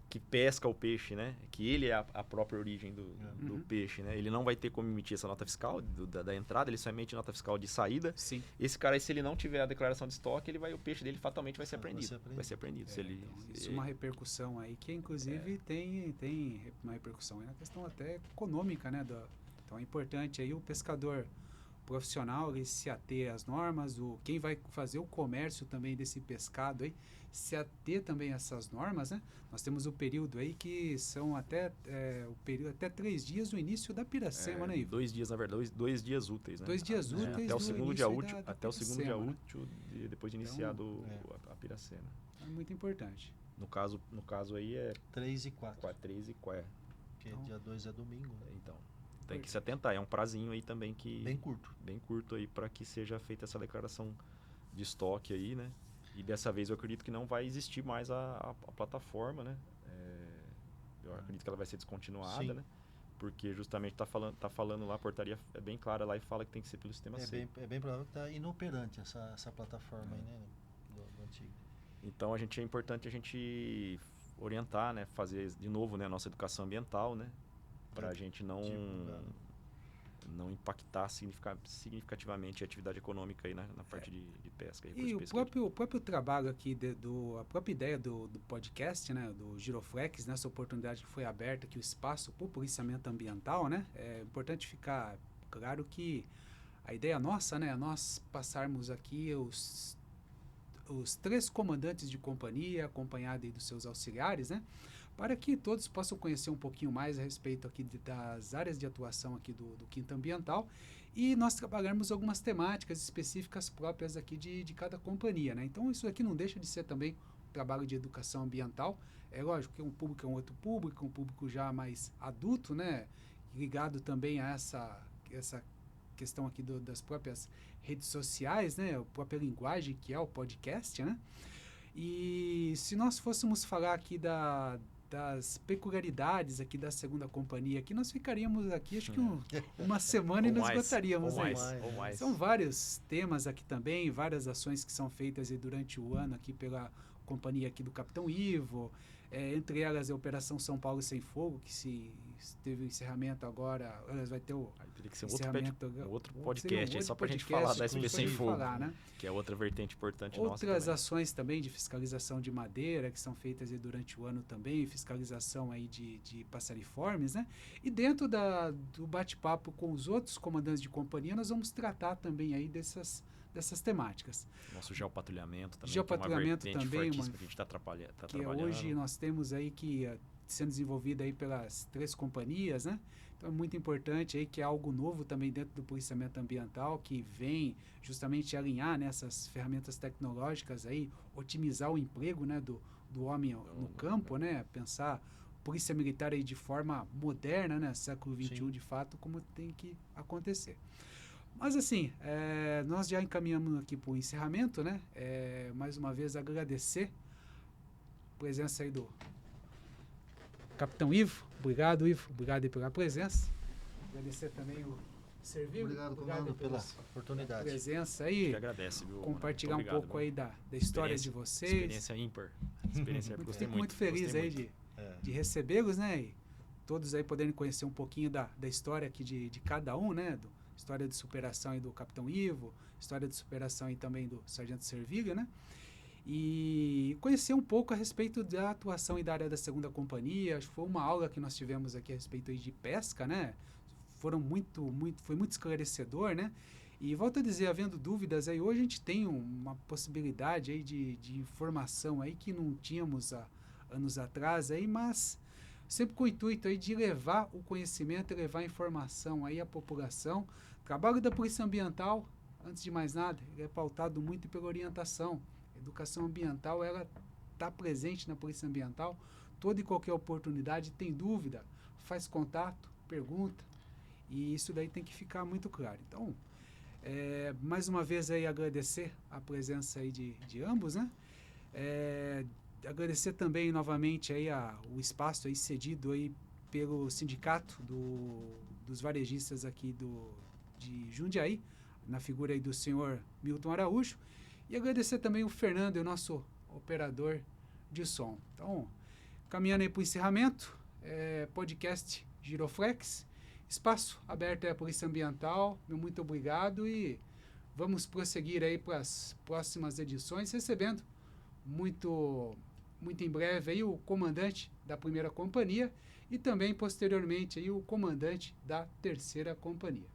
que pesca o peixe, né? Que ele é a própria origem do peixe, né? Ele não vai ter como emitir essa nota fiscal da entrada, ele só emite nota fiscal de saída. Sim. Esse cara aí, se ele não tiver a declaração de estoque, o peixe dele fatalmente vai ser apreendido. Vai ser apreendido. Isso é uma repercussão aí que, inclusive, tem uma repercussão aí na questão até econômica, né? Então, é importante aí o pescador profissional ele se ater às normas, quem vai fazer o comércio também desse pescado aí, se ater também a essas normas, né? Nós temos o período aí que são até 3 dias do início da Piracema, né, Ivo? 2 dias, na verdade, 2 dias úteis, né? 2 dias úteis até o segundo dia útil, da útil depois de iniciado a Piracema. É muito importante. No caso aí é 3 e 4. 3 e 4. Porque dia 2 é domingo, né? Então, tem que se atentar. É um prazinho aí também que... Bem curto aí para que seja feita essa declaração de estoque aí, né? E dessa vez eu acredito que não vai existir mais a plataforma, né? Eu acredito que ela vai ser descontinuada, Sim. né? Porque justamente tá falando lá, a portaria é bem clara lá e fala que tem que ser pelo sistema SEI. É bem provável que está inoperante essa plataforma aí, né? Do antigo. Então é importante a gente orientar, né? Fazer de novo, né? A nossa educação ambiental, né? Para a gente não impactar significativamente a atividade econômica aí na parte de pesca. E o próprio trabalho aqui, a própria ideia do podcast, né, do Giroflex, nessa oportunidade que foi aberta aqui, o espaço para o policiamento ambiental, né, é importante ficar claro que a ideia nossa, né, é nós passarmos aqui os 3 comandantes de companhia, acompanhado aí dos seus auxiliares, né, para que todos possam conhecer um pouquinho mais a respeito aqui das áreas de atuação aqui do Quinto Ambiental e nós trabalharmos algumas temáticas específicas próprias aqui de cada companhia, né? Então, isso aqui não deixa de ser também um trabalho de educação ambiental. É lógico que um público é um outro público, um público já mais adulto, né? Ligado também a essa questão aqui das próprias redes sociais, né? A própria linguagem que é o podcast, né? E se nós fôssemos falar aqui das peculiaridades aqui da segunda companhia, aqui nós ficaríamos aqui acho que uma semana e nos esgotaríamos aí. São vários temas aqui também, várias ações que são feitas aí durante o ano aqui pela companhia aqui do Capitão Ivo, entre elas a Operação São Paulo Sem Fogo, que teve o encerramento agora, vai ter o teria que ser outro podcast, só para a gente falar da SP Sem Fogo, né? Que é outra vertente importante nossa. Outras ações também de fiscalização de madeira, que são feitas aí durante o ano também, fiscalização aí de passariformes, né? E dentro do bate-papo com os outros comandantes de companhia, nós vamos tratar também aí dessas temáticas. Nosso geopatrulhamento também, geopatrulhamento que é uma também, que a gente está trabalhando. Hoje nós temos aí que sendo desenvolvida aí pelas 3 companhias, né? Então é muito importante aí que é algo novo também dentro do policiamento ambiental, que vem justamente alinhar nessas ferramentas tecnológicas aí, otimizar o emprego, né, do homem no campo, né? Pensar polícia militar aí de forma moderna, né? Século XXI, de fato, como tem que acontecer. Mas assim, nós já encaminhamos aqui para o encerramento, né? Mais uma vez agradecer a presença aí do Capitão Ivo. Obrigado, Ivo. Obrigado aí pela presença. Agradecer também o Servigo. Obrigado, comando, pela oportunidade. Presença aí. Que agradece, viu? Compartilhar um pouco aí da história de vocês. Experiência ímpar. Gostei muito feliz aí de recebê-los, né? E todos aí poderem conhecer um pouquinho da história aqui de cada um, né? História de superação aí do Capitão Ivo, história de superação aí também do Sargento Serviga, né? E conhecer um pouco a respeito da atuação e da área da segunda companhia. Acho que foi uma aula que nós tivemos aqui a respeito aí de pesca, né? foi muito esclarecedor, né? E volto a dizer, havendo dúvidas aí, hoje a gente tem uma possibilidade aí de informação aí que não tínhamos há anos atrás aí, mas sempre com o intuito aí de levar o conhecimento e levar a informação aí à população. O trabalho da Polícia Ambiental, antes de mais nada, ele é pautado muito pela orientação. A educação ambiental, ela está presente na Polícia Ambiental, toda e qualquer oportunidade, tem dúvida, faz contato, pergunta, e isso daí tem que ficar muito claro. Então, mais uma vez aí agradecer a presença aí de ambos, né? Agradecer também novamente aí o espaço aí cedido aí pelo sindicato dos varejistas aqui de Jundiaí, na figura aí do senhor Milton Araújo, e agradecer também o Fernando, o nosso operador de som. Então, caminhando aí para o encerramento, podcast Giroflex, espaço aberto à Polícia Ambiental, meu muito obrigado e vamos prosseguir aí para as próximas edições, recebendo muito em breve aí o comandante da 1ª Companhia e também posteriormente aí o comandante da 3ª Companhia.